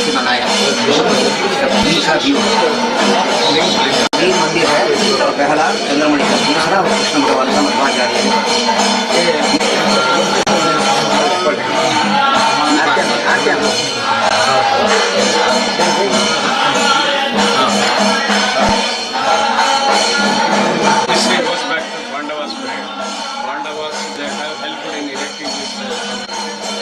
से बनाया तीन मंदिर है। पहला चंद्रमणि का, दूसरा कृष्ण भगवान का Madhvacharya History goes back to Pandavas period. Pandavas, they have helped in erecting this.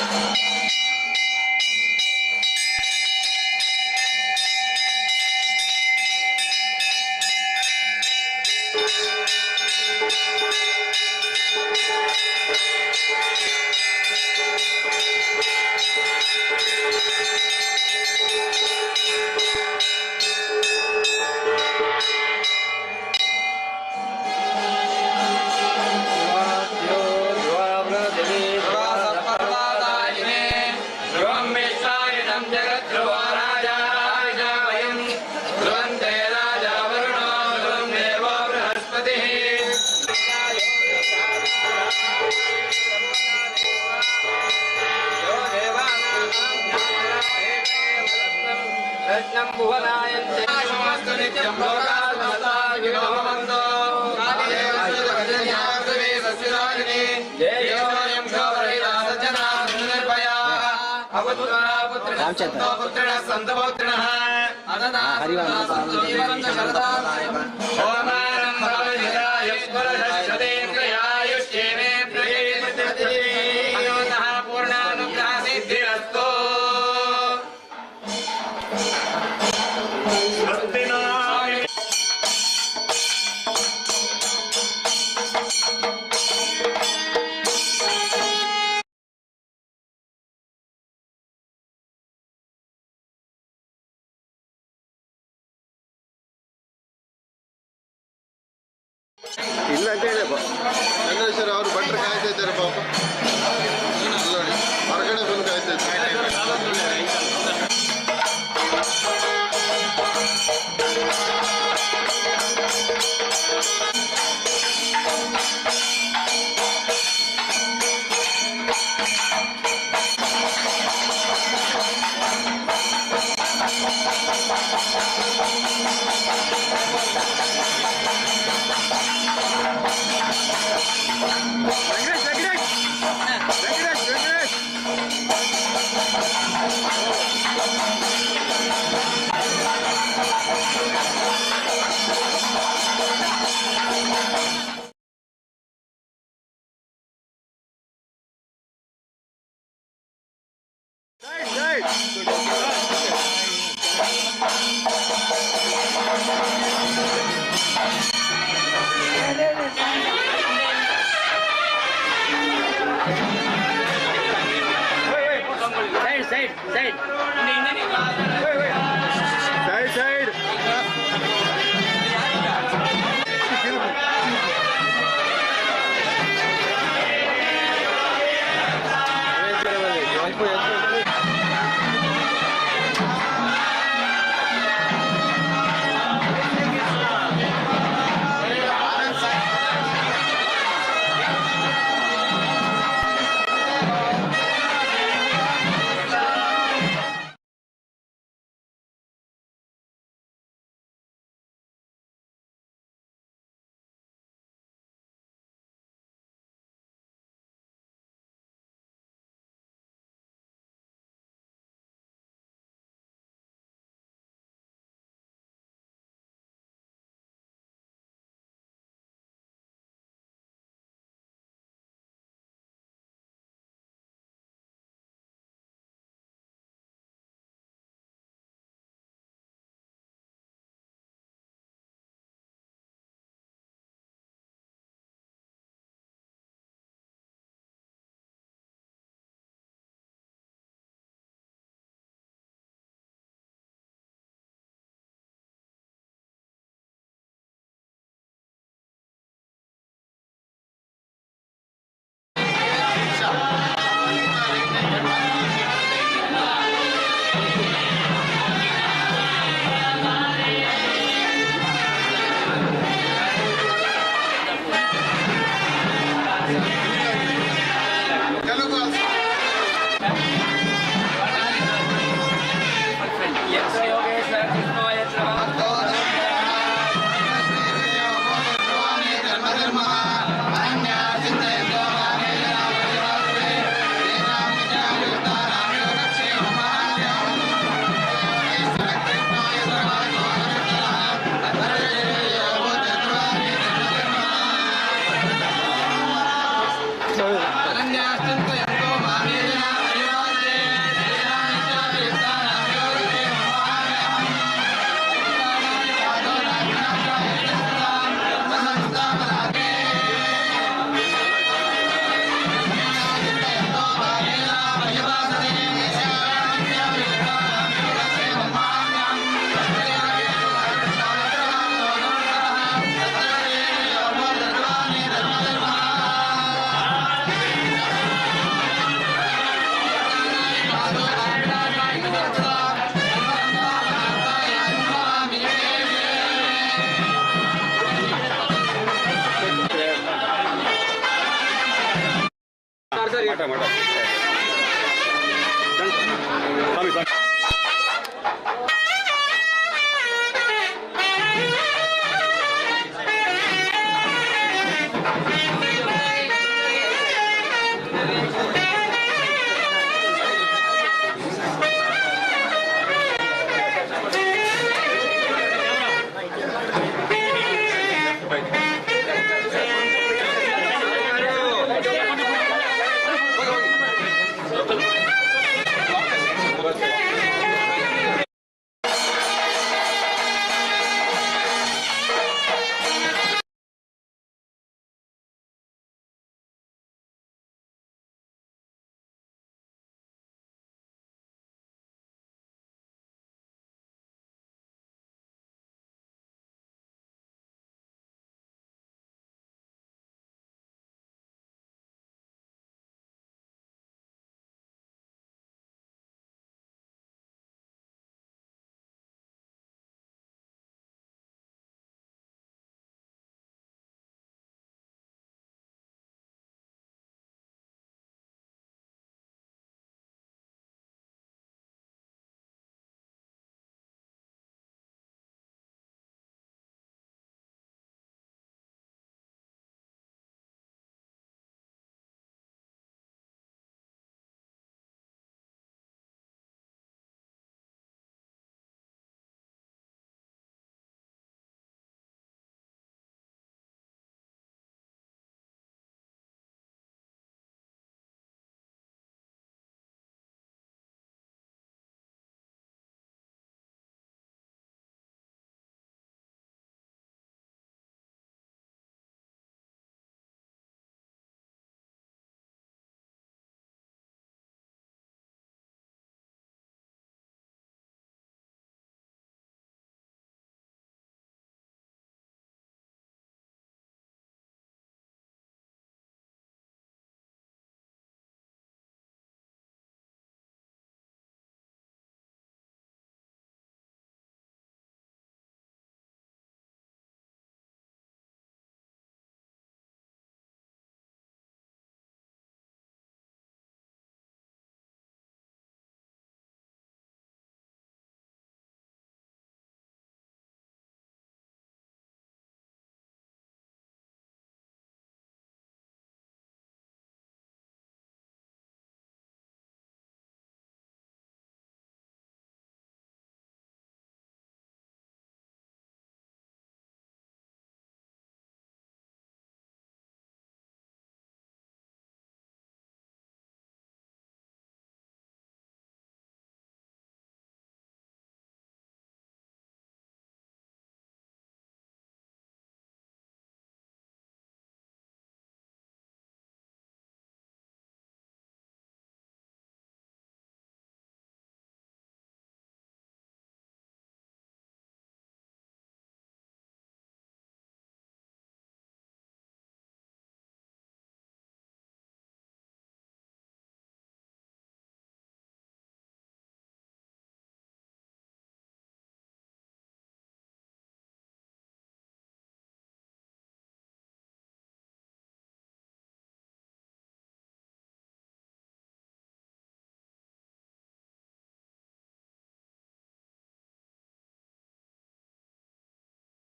ಇಲ್ಲ ಅಂತ ಹೇಳಿಪ್ಪ ಚಂದ್ರೇಶ್ವರ ಅವರು ಭಟ್ರು ಕಾಯ್ತಾ ಇದ್ದಾರೆ ಪಾಪ ನೋಡಿ ಹೊರಗಡೆ ಬಂದು ಕಾಯ್ತಾ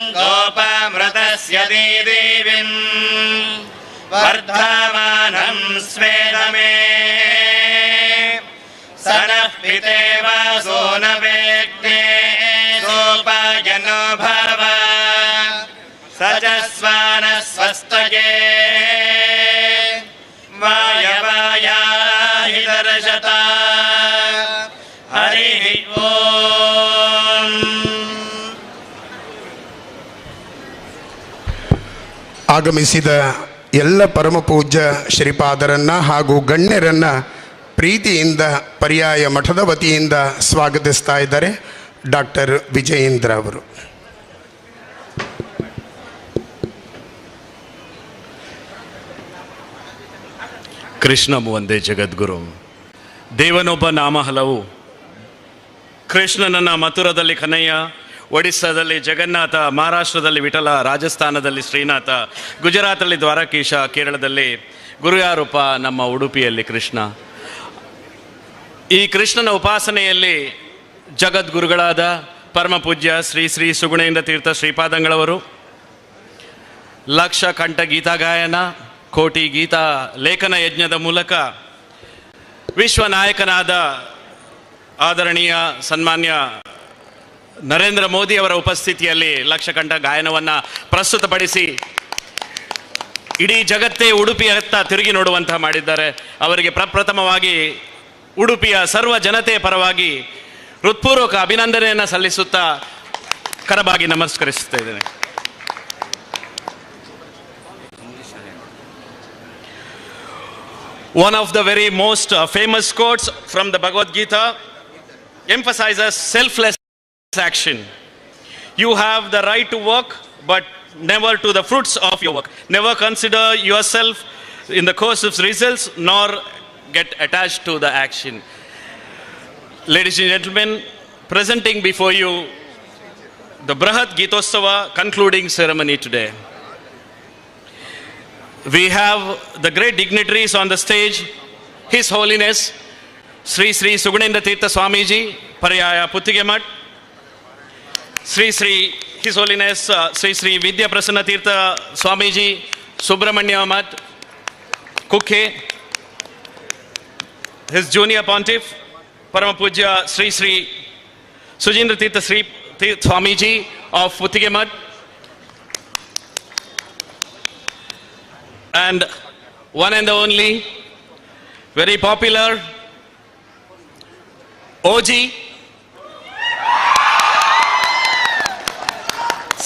गोपामृतस्य देवीम् वर्धमानं स्वेदमे स नः पितेव सोनवेग्ने सोपायनो भव स च स्वानस्वस्तये वायवायाहि दर्शता हरिः ओम्. ಆಗಮಿಸಿದ ಎಲ್ಲ ಪರಮಪೂಜ್ಯ ಶ್ರೀಪಾದರನ್ನ ಹಾಗೂ ಗಣ್ಯರನ್ನ ಪ್ರೀತಿಯಿಂದ ಪರ್ಯಾಯ ಮಠದ ವತಿಯಿಂದ ಸ್ವಾಗತಿಸ್ತಾ ಇದ್ದಾರೆ ಡಾಕ್ಟರ್ ವಿಜಯೇಂದ್ರ ಅವರು. ಕೃಷ್ಣ ಒಂದೇ ಜಗದ್ಗುರು. ದೇವನೊಬ್ಬ ನಾಮ ಹಲವು. ಕೃಷ್ಣನನ್ನ ಮಥುರದಲ್ಲಿ ಕನ್ನಯ್ಯ, ಒಡಿಸ್ಸಾದಲ್ಲಿ ಜಗನ್ನಾಥ, ಮಹಾರಾಷ್ಟ್ರದಲ್ಲಿ ವಿಠಲ, ರಾಜಸ್ಥಾನದಲ್ಲಿ ಶ್ರೀನಾಥ, ಗುಜರಾತಲ್ಲಿ ದ್ವಾರಕೀಶ, ಕೇರಳದಲ್ಲಿ ಗುರುಯಾರೂಪ, ನಮ್ಮ ಉಡುಪಿಯಲ್ಲಿ ಕೃಷ್ಣ. ಈ ಕೃಷ್ಣನ ಉಪಾಸನೆಯಲ್ಲಿ ಜಗದ್ಗುರುಗಳಾದ ಪರಮಪೂಜ್ಯ ಶ್ರೀ ಶ್ರೀ ಸುಗುಣೇಂದ್ರ ತೀರ್ಥ ಶ್ರೀಪಾದಂಗಳವರು ಲಕ್ಷ ಕಂಠ ಗೀತಾ ಗಾಯನ, ಕೋಟಿ ಗೀತಾ ಲೇಖನ ಯಜ್ಞದ ಮೂಲಕ ವಿಶ್ವನಾಯಕನಾದ ಆದರಣೀಯ ಸನ್ಮಾನ್ಯ ನರೇಂದ್ರ ಮೋದಿ ಅವರ ಉಪಸ್ಥಿತಿಯಲ್ಲಿ ಲಕ್ಷ ಕಂಠ ಗಾಯನವನ್ನು ಪ್ರಸ್ತುತಪಡಿಸಿ ಇಡೀ ಜಗತ್ತೇ ಉಡುಪಿಯತ್ತ ತಿರುಗಿ ನೋಡುವಂತಹ ಮಾಡಿದ್ದಾರೆ. ಅವರಿಗೆ ಪ್ರಪ್ರಥಮವಾಗಿ ಉಡುಪಿಯ ಸರ್ವ ಜನತೆಯ ಪರವಾಗಿ ಹೃತ್ಪೂರ್ವಕ ಅಭಿನಂದನೆಯನ್ನು ಸಲ್ಲಿಸುತ್ತಾ ಕರಬಾಗಿ ನಮಸ್ಕರಿಸುತ್ತಾ ಇದ್ದೇನೆ. One of the very most famous quotes from the Bhagavad Gita emphasizes selfless action. You have the right to work, but never to the fruits of your work. Never consider yourself in the course of results, nor get attached to the action. Ladies and gentlemen, presenting before you the Brahat Gitostava concluding ceremony today. We have the great dignitaries on the stage, His Holiness Sri Sri Sugunendra Tirtha Swamiji, Paryaya Puttigemat, His Holiness Sri Sri Vidya Prasanna Tirtha Swamiji, Subramanya Math, Kukke, His Junior Pontiff, Paramapuja Sri Sri Sujindra Tirtha Swamiji of Puttigemat, and one and only, very popular OG,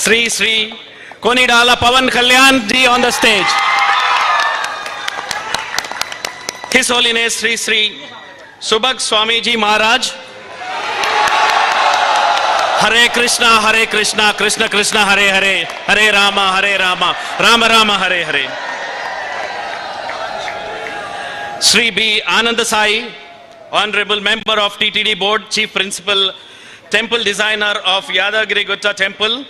Sri Sri Konidala Pavan Kalyan ji on the stage. His Holiness Sri Sri Subhag Swamiji Maharaj. Hare Krishna, Krishna Krishna, Hare Hare, Hare Rama, Rama Rama, Hare Hare. Sri B. Ananda Sai, Honorable Member of TTD Board, Chief Principal, Temple Designer of Yadagiri Gutta Temple.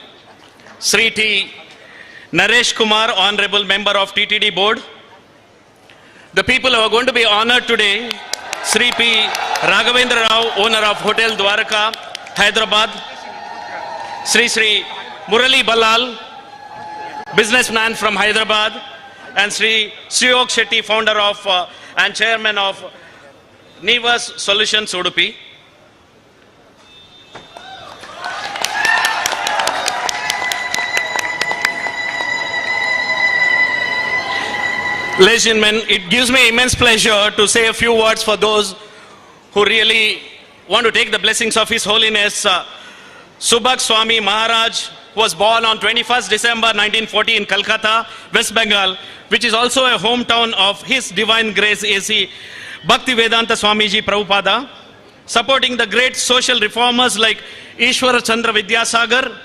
Sri T. Naresh Kumar, Honorable Member of TTD Board. The people who are going to be honored today, Sri P. Raghavendra Rao, owner of Hotel Dwarka, Hyderabad. Sri Sri Murali Balal, businessman from Hyderabad. And Sri Suyog Shetty, founder of and chairman of Nivas Solutions Udupi. Ladies and gentlemen, it gives me immense pleasure to say a few words for those who really want to take the blessings of His Holiness Subhag Swami Maharaj, who was born on 21st December 1940 in Calcutta, West Bengal, which is also a hometown of His Divine Grace A.C. Bhaktivedanta Swamiji Prabhupada, supporting the great social reformers like Ishwara Chandra Vidyasagar,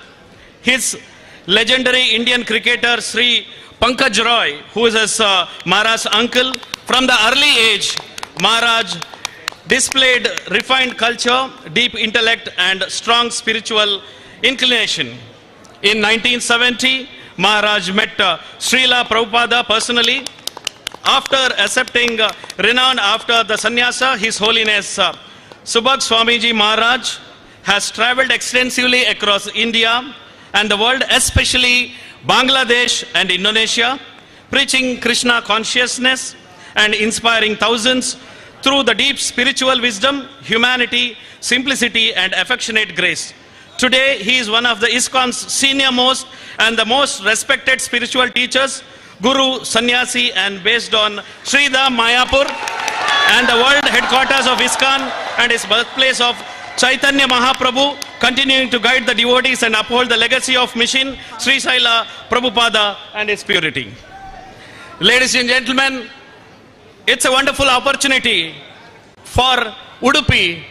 his legendary Indian cricketer Sri Pankaj Roy, who is his Maharaj's uncle. From the early age, Maharaj displayed refined culture, deep intellect and strong spiritual inclination. In 1970, Maharaj met Srila Prabhupada personally. After accepting renown after the sannyasa, His Holiness Subhag Swamiji Maharaj has travelled extensively across India and the world, especially Bangladesh and Indonesia, preaching Krishna consciousness and inspiring thousands through the deep spiritual wisdom, humanity, simplicity, and affectionate grace. Today, he is one of the ISKCON's senior most and the most respected spiritual teachers, Guru, Sannyasi, and based on Sridham, Mayapur, and the world headquarters of ISKCON and his birthplace of Chaitanya Mahaprabhu, continuing to guide the devotees and uphold the legacy of mission Sri Saila Prabhupada and his purity. Ladies and gentlemen, it's a wonderful opportunity for Udupi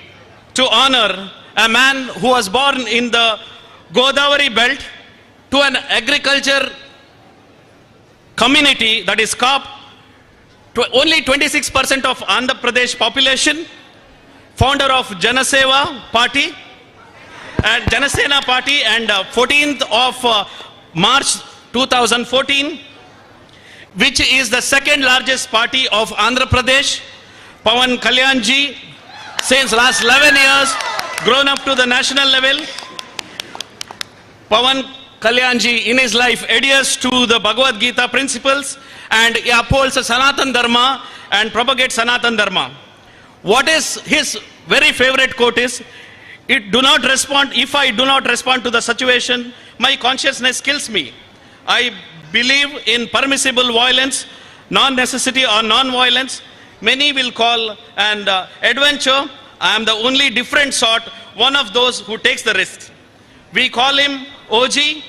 to honor a man who was born in the Godavari belt to an agriculture community that is COP, to only 26% of Andhra Pradesh population, founder of Janaseva Party and Janasena Party, and 14th of March 2014, which is the second largest party of Andhra Pradesh. Pawan Kalyanji, since last 11 years, grown up to the national level. Pawan Kalyanji in his life adheres to the Bhagavad Gita principles and he upholds the Sanatan Dharma and propagates Sanatan Dharma. What is his very favorite quote is, if I do not respond to the situation, my consciousness kills me. I believe in permissible violence, non-necessity or non-violence. Many will call an adventure. I am the only different sort, one of those who takes the risk. We call him OG,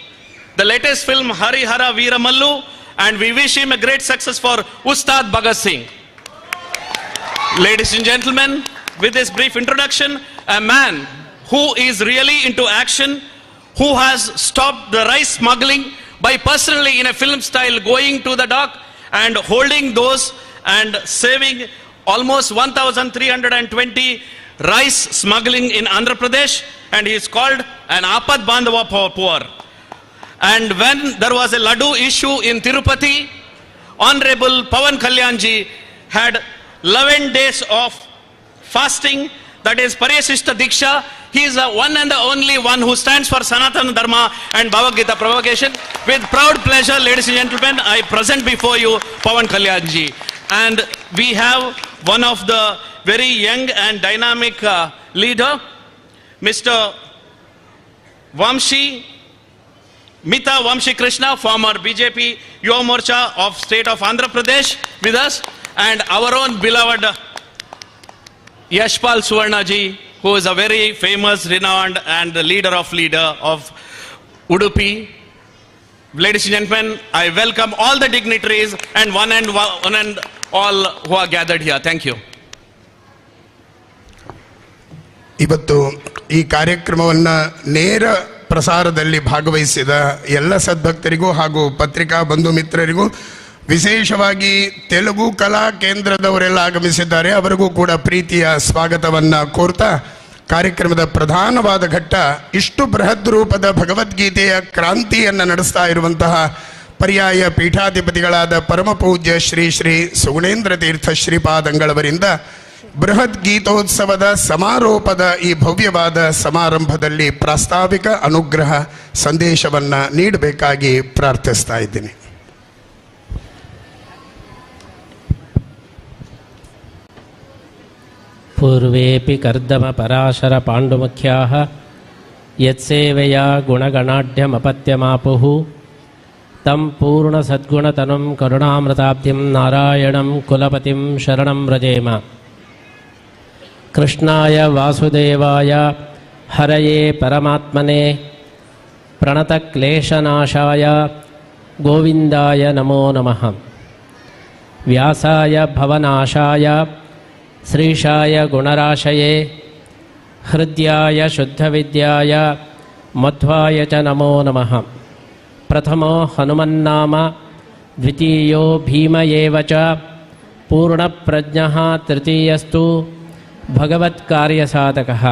the latest film Harihara Veeramallu, and we wish him a great success for Ustad Bhagat Singh. Ladies and gentlemen, with this brief introduction, a man who is really into action, who has stopped the rice smuggling by personally in a film style going to the dock and holding those and saving almost 1,320 rice smuggling in Andhra Pradesh, and he is called an Apad Bandhava for poor. And when there was a Laddu issue in Tirupati, Honorable Pawan Kalyanji had 11 days of fasting, that is Paryasishta Diksha. He is the one and the only one who stands for Sanatana Dharma and Bhagavad Gita propagation. With proud pleasure, ladies and gentlemen, I present before you Pawan Kalyanji. And we have one of the very young and dynamic leader, Mr. Mita Vamshi Krishna, former BJP Yuva Morcha of state of Andhra Pradesh with us, and our own beloved Yashpal Suvarna ji, who is a very famous, renowned and leader of Udupi. Ladies and gentlemen, I welcome all the dignitaries and one and all who are gathered here. Thank you. ಇವತ್ತು ಈ ಕಾರ್ಯಕ್ರಮವನ್ನು ನೇರ ಪ್ರಸಾರದಲ್ಲಿ ಭಾಗವಹಿಸಿದ ಎಲ್ಲ ಸದ್ಭಕ್ತರಿಗೂ ಹಾಗೂ ಪತ್ರಿಕಾ ಬಂಧು ಮಿತ್ರರಿಗೂ, ವಿಶೇಷವಾಗಿ ತೆಲುಗು ಕಲಾ ಕೇಂದ್ರದವರೆಲ್ಲ ಆಗಮಿಸಿದ್ದಾರೆ, ಅವರಿಗೂ ಕೂಡ ಪ್ರೀತಿಯ ಸ್ವಾಗತವನ್ನು ಕೋರ್ತಾ, ಕಾರ್ಯಕ್ರಮದ ಪ್ರಧಾನವಾದ ಘಟ್ಟ ಇಷ್ಟು ಬೃಹತ್ ರೂಪದ ಭಗವದ್ಗೀತೆಯ ಕ್ರಾಂತಿಯನ್ನು ನಡೆಸ್ತಾ ಇರುವಂತಹ ಪರ್ಯಾಯ ಪೀಠಾಧಿಪತಿಗಳಾದ ಪರಮ ಪೂಜ್ಯ ಶ್ರೀ ಶ್ರೀ ಸುಗುಣೇಂದ್ರ ತೀರ್ಥ ಶ್ರೀಪಾದಂಗಳವರಿಂದ ಬೃಹತ್ ಗೀತೋತ್ಸವದ ಸಮಾರೋಪದ ಈ ಭವ್ಯವಾದ ಸಮಾರಂಭದಲ್ಲಿ ಪ್ರಾಸ್ತಾವಿಕ ಅನುಗ್ರಹ ಸಂದೇಶವನ್ನು ನೀಡಬೇಕಾಗಿ ಪ್ರಾರ್ಥಿಸ್ತಾ ಇದ್ದೀನಿ. ಪೂರ್ವೇಪಿ ಕರ್ದಮ ಪರಾಶರ ಪಾಂಡುಮುಖ್ಯಾಃ ಯತ್ಸೇವೆಯಾ ಗುಣಗಣಾಢ್ಯಮಪತ್ಯಮಾಪುಃ ತಂ ಪೂರ್ಣ ಸದ್ಗುಣತನುಂ ಕರುಣಾಮೃತಾಬ್ಧಿಂ ನಾರಾಯಣಂ ಕುಲಪತಿಂ ಶರಣಂ ವ್ರಜೇಮ. ಕೃಷ್ಣಾಯ ವಾಸುದೇವಾಯ ಹರಯೇ ಪರಮಾತ್ಮನೇ ಪ್ರಣತಕ್ಲೇಶನಾಶಾಯ ಗೋವಿಂದಾಯ ನಮೋ ನಮಃ. ವ್ಯಾಸಾಯ ಭವನಾಶಾಯ ಶ್ರೀಶಾಯ ಗುಣರಾಶಯೇ ಹೃದ್ಯಾಯ ಶುದ್ಧವಿದ್ಯಾಯ ಮಧ್ವಾಯ ಚ ನಮೋ ನಮಃ. ಪ್ರಥಮೋ ಹನುಮನ್ನಾಮ ದ್ವಿತೀಯೋ ಭೀಮ ಏವ ಚ ಪೂರ್ಣಪ್ರಜ್ಞಃ ತೃತೀಯಸ್ತು ಭಗವತ್ಕಾರ್ಯಸಾಧಕಃ.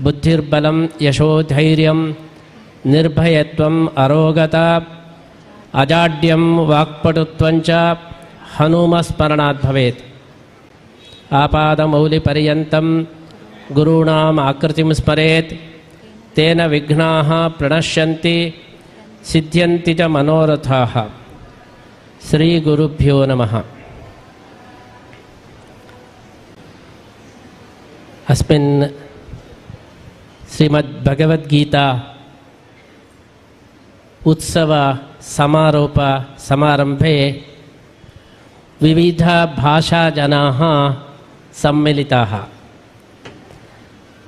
ಬುದ್ಧಿರ್ಬಲಂ ಯಶೋಧೈರ್ಯಂ ನಿರ್ಭಯತ್ವಂ ಅರೋಗತಾ ಅಜಾಡ್ಯಂ ವಾಕ್ಪಟುತ್ವಂಚ ಹನುಮಸ್ಮರಣಾತ್ ಭವೇತ್. ಆಪಾದಮೌಲಿಪರ್ಯಂతం ಗುರುಣಾಂ ಆಕೃತಿಂ ಸ್ಮರೇತ್ तेन विघ्नाः प्रणश्यन्ति सिद्ध्यन्ति च मनोरथाः। श्रीगुरुभ्यो नमः। अस्मिन् श्रीमद्भगवद्गीता उत्सव समारोप समारंभे विविध भाषाजनाः सम्मिलिताः।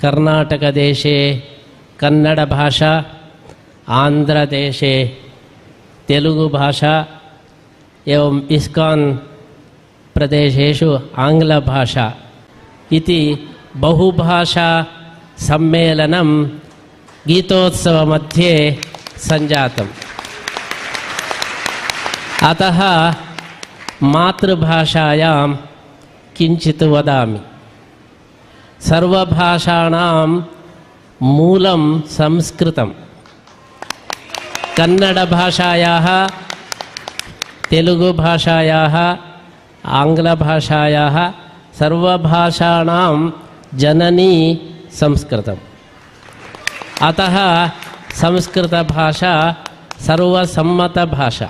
कर्नाटकदेशे कन्नडभाषा, आन्ध्रदेशे तेलुगुभाषा एवं इस्कान् प्रदेशेषु आङ्ग्लभाषा इति बहुभाषा सम्मेलनं गीतोत्सवमध्ये सञ्जातम्। अतः मातृभाषायां किञ्चित् वदामि। सर्वभाषाणां मूलं संस्कृतं। कन्नडभाषायाः, तेलुगुभाषायाः, आङ्ग्लभाषायाः सर्वभाषाणां जननी संस्कृतम्। अतः संस्कृतभाषा सर्वसम्मतभाषा।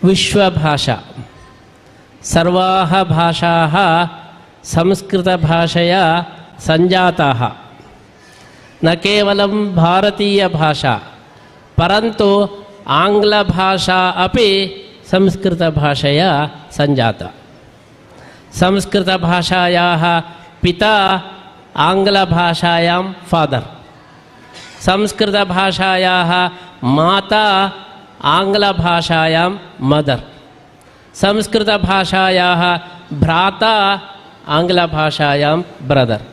विश्वभाषा। सर्वाः भाषाः संस्कृतभाषया सञ्जाताः। न केवलं भारतीयभाषा परन्तु आङ्ग्लभाषा अपि संस्कृतभाषया सञ्जाता। संस्कृतभाषायाः पिता आङ्ग्लभाषायां फादर्, संस्कृतभाषायाः माता आङ्ग्लभाषायां मदर्, संस्कृतभाषायाः भ्राता आङ्ग्लभाषायां ब्रदर्,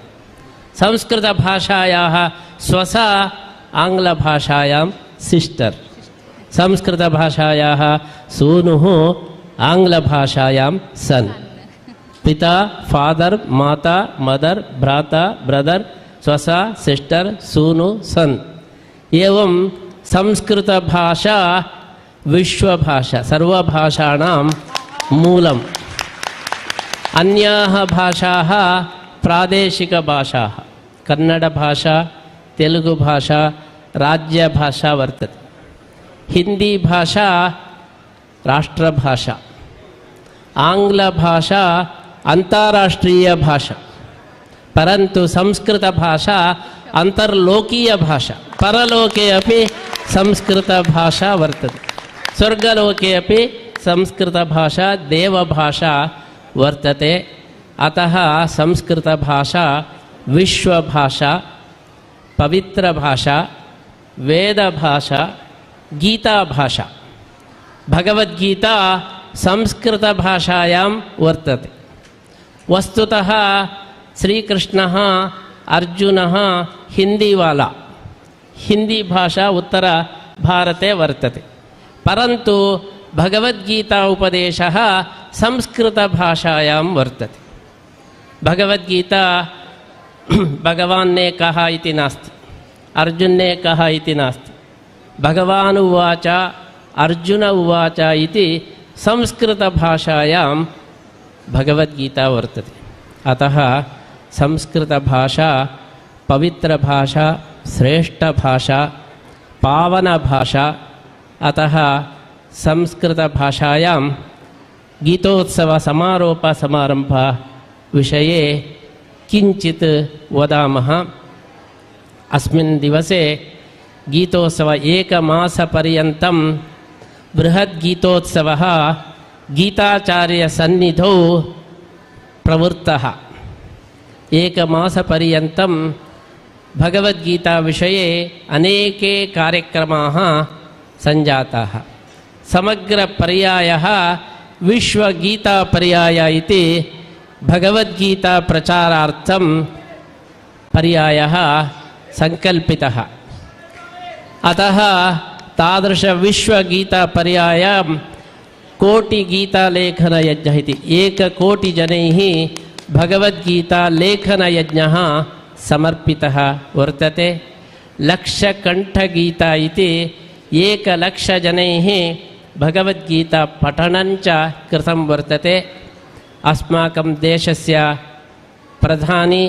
संस्कृतभाषायाः स्वसा आङ्ग्लभाषायां सिस्टर्, संस्कृतभाषायाः सूनुः आङ्ग्लभाषायां सन्। पिता फादर्, माता मदर्, भ्राता ब्रदर्, स्वसा सिस्टर्, सूनु सन्। एवं संस्कृतभाषा विश्वभाषा, सर्वभाषाणां मूलम्। अन्याः भाषाः प्रादेशिकभाषाः। कन्नडभाषा, तेलुगुभाषा राज्यभाषा वर्तते। हिन्दीभाषा राष्ट्रभाषा। आङ्ग्लभाषा अन्ताराष्ट्रीयभाषा। परन्तु संस्कृतभाषा अन्तर्लोकीयभाषा। परलोके अपि संस्कृतभाषा वर्तते। स्वर्गलोके अपि संस्कृतभाषा देवभाषा वर्तते। अतः संस्कृतभाषा विश्वभाषा, पवित्रभाषा, वेदभाषा, गीताभाषा। भगवद्गीता संस्कृतभाषायां वर्तते। वस्तुतः श्रीकृष्णः अर्जुनः हिन्दीवाला, हिन्दीभाषा उत्तरभारते वर्तते। परन्तु भगवद्गीता उपदेशः संस्कृतभाषायां वर्तते। भगवद्गीता भगवान् ने कहा इति नास्ति, अर्जुन ने कहा इति नास्ति। भगवान् उवाच अर्जुन उवाच इति संस्कृतभाषायां भगवद्गीता वर्तते। अतः संस्कृतभाषा पवित्रभाषा, श्रेष्ठभाषा, पावनभाषा। अतः संस्कृतभाषायां गीतोत्सव समारोप समारंभ विषये किञ्चित् वदामः। अस्मिन् दिवसे गीतोत्सव एकमासपर्यन्तं बृहद्गीतोत्सवः गीताचार्यसन्निधौ प्रवृत्तः। एकमासपर्यन्तं भगवद्गीताविषये अनेके कार्यक्रमाः सञ्जाताः। समग्रपर्यायः विश्वगीतापर्यायः इति भगवद्गीता प्रचारार्थं पर्यायः सङ्कल्पितः। अतः तादृशविश्वगीतापर्यायं कोटिगीतालेखनयज्ञः इति 1 कोटिजनैः भगवद्गीतालेखनयज्ञः समर्पितः वर्तते। लक्षकण्ठगीता इति 1,00,000 भगवद्गीता पठनञ्च कृतं वर्तते। अस्माकं देशस्य प्रधानी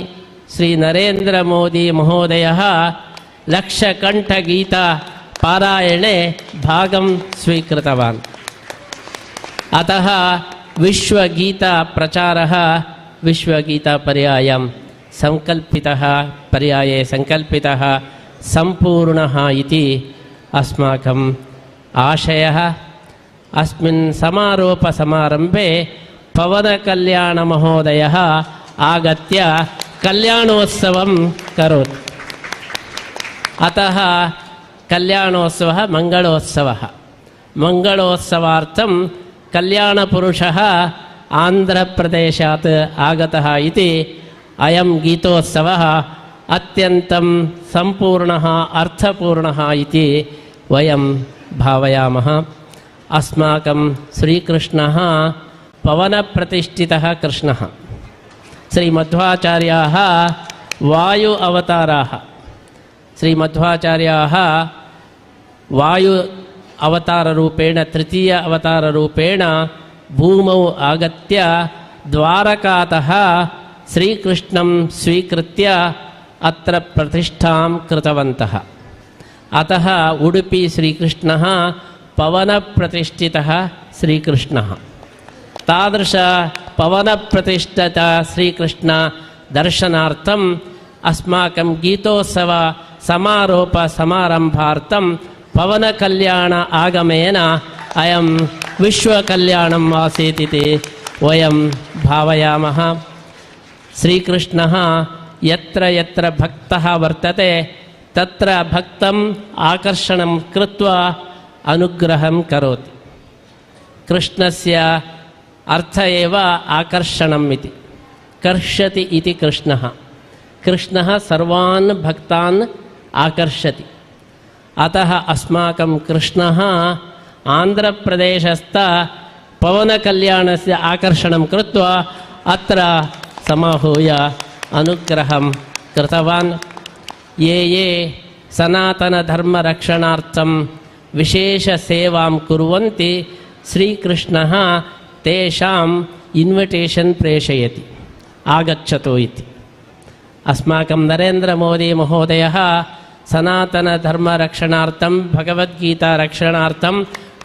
श्री नरेन्द्र मोदी महोदयः लक्षकण्ठगीता पारायणे भागं स्वीकृतवान्। अतः विश्वगीताप्रचारः विश्वगीतापर्यायं पर्याये संकल्पितः सम्पूर्णः इति अस्माकम् आशयः। अस्मिन् समारोपसमारम्भे पवनकल्याणमहोदयः आगत्य कल्याणोत्सवं करोति। अतः कल्याणोत्सवः मङ्गलोत्सवार्थं कल्याणपुरुषः आन्ध्रप्रदेशात् आगतः इति अयं गीतोत्सवः अत्यन्तं सम्पूर्णः अर्थपूर्णः इति वयं भावयामः। अस्माकं श्रीकृष्णः पवनप्रतिष्ठितः कृष्णः। श्रीमध्वाचार्याः वायु अवताराः। श्रीमध्वाचार्याः वायु अवताररूपेण तृतीय अवताररूपेण भूमौ आगत्य द्वारकातः श्रीकृष्णं स्वीकृत्य अत्र प्रतिष्ठां कृतवन्तः। अतः उडुपी श्रीकृष्णः पवनप्रतिष्ठितः श्रीकृष्णः। तादृश पवनप्रतिष्ठित श्रीकृष्ण दर्शनार्थम् अस्माकं गीतोत्सव समारोप समारम्भार्थं पवनकल्याण आगमेन अयं विश्वकल्याणम् आसीत् इति वयं भावयामः। श्रीकृष्णः यत्र यत्र भक्तः वर्तते तत्र भक्तम् आकर्षणं कृत्वा अनुग्रहं करोति। कृष्णस्य अर्थ एव आकर्षणम् इति। कर्षति इति कृष्णः। कृष्णः सर्वान् भक्तान् आकर्षति। अतः अस्माकं कृष्णः आन्ध्रप्रदेशस्थ पवनकल्याणस्य आकर्षणं कृत्वा अत्र समाहूय अनुग्रहं कृतवान्। ये ये सनातनधर्मरक्षणार्थं विशेषसेवां कुर्वन्ति श्रीकृष्णः तेषाम् इन्विटेशन् प्रेषयति, आगच्छतु इति। अस्माकं नरेन्द्रमोदी महोदयः सनातनधर्मरक्षणार्थं भगवद्गीतारक्षणार्थं